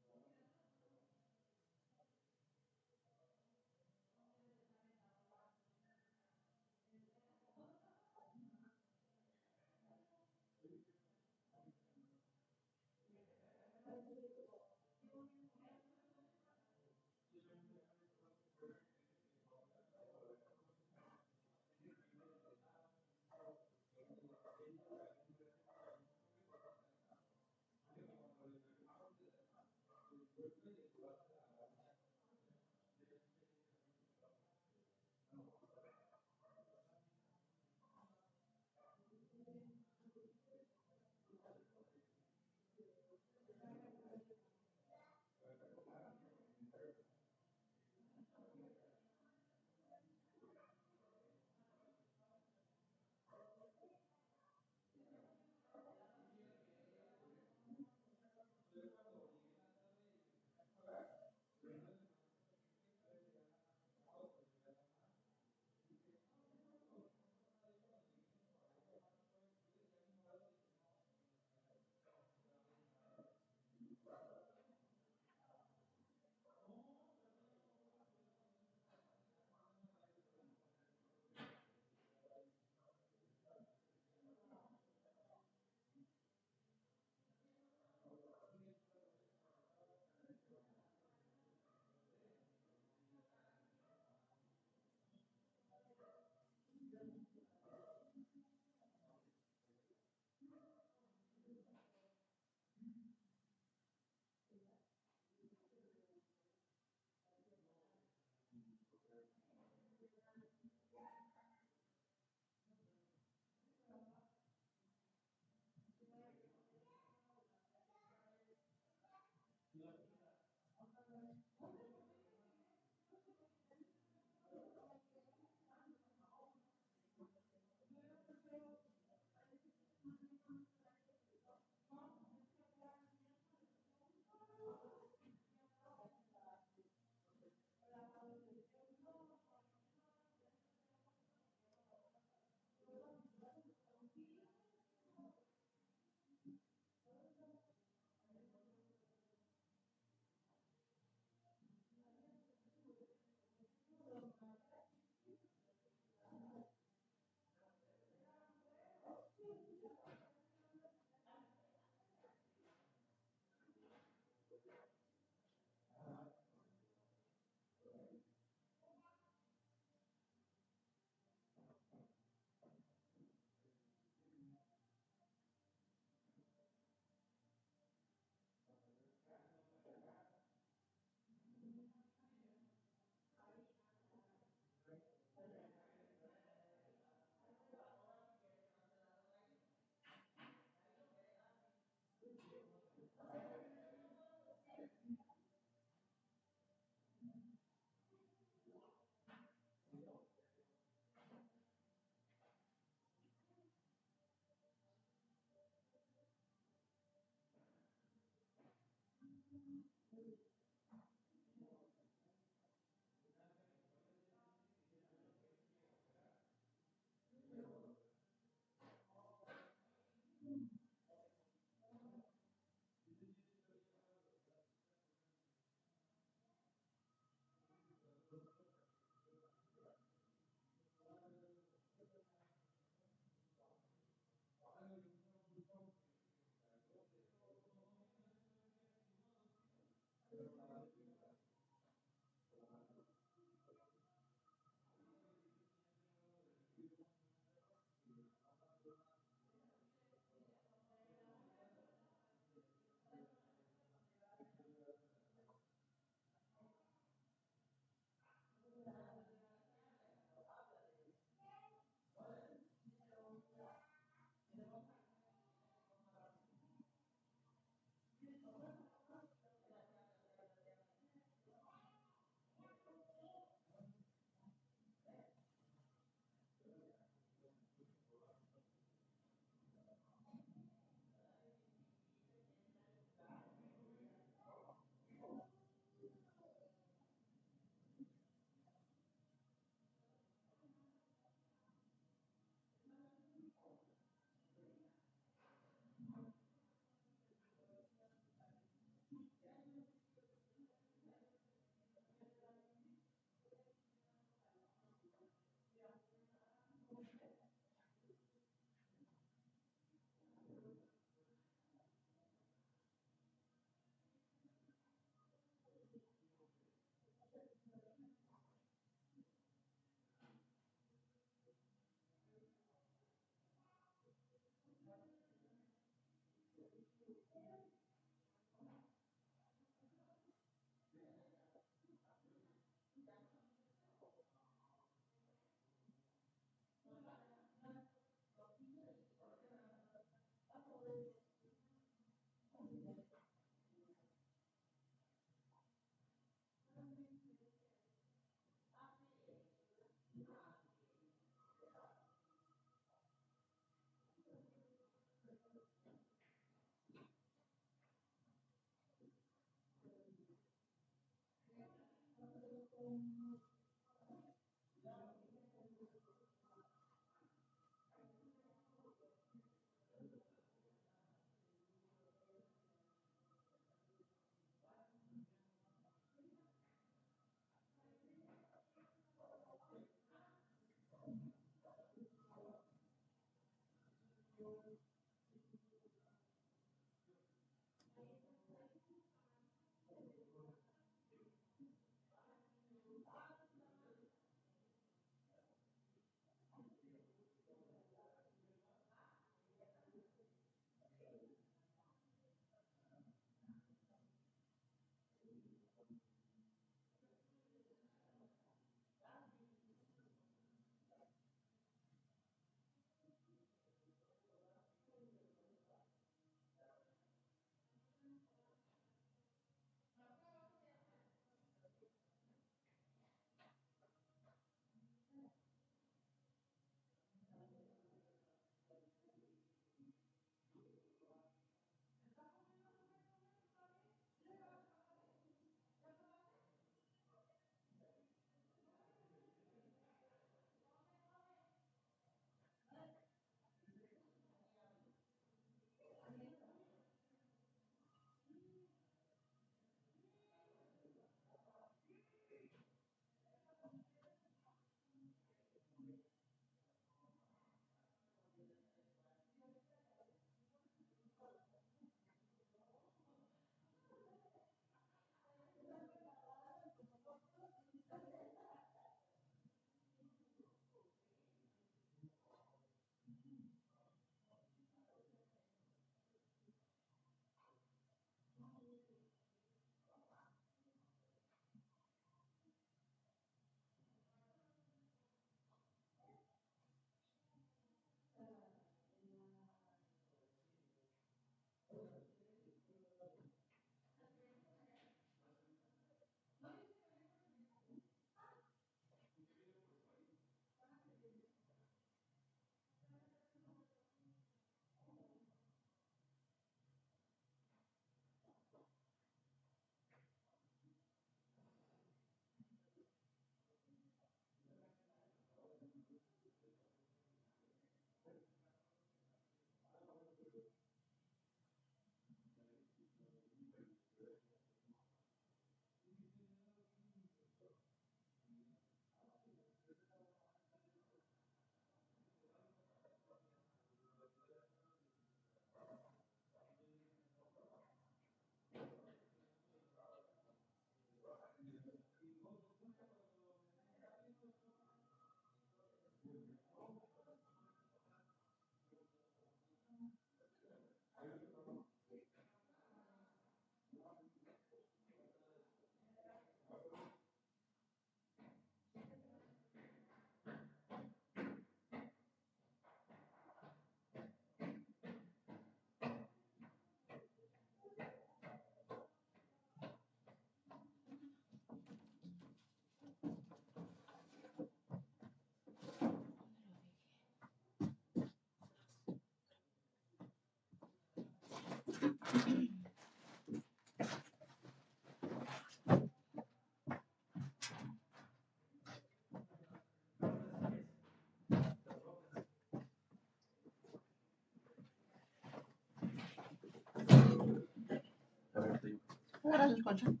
Ahora el colchón.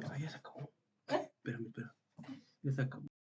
Ah, ya se acabó. Espérame. Ya se acabó.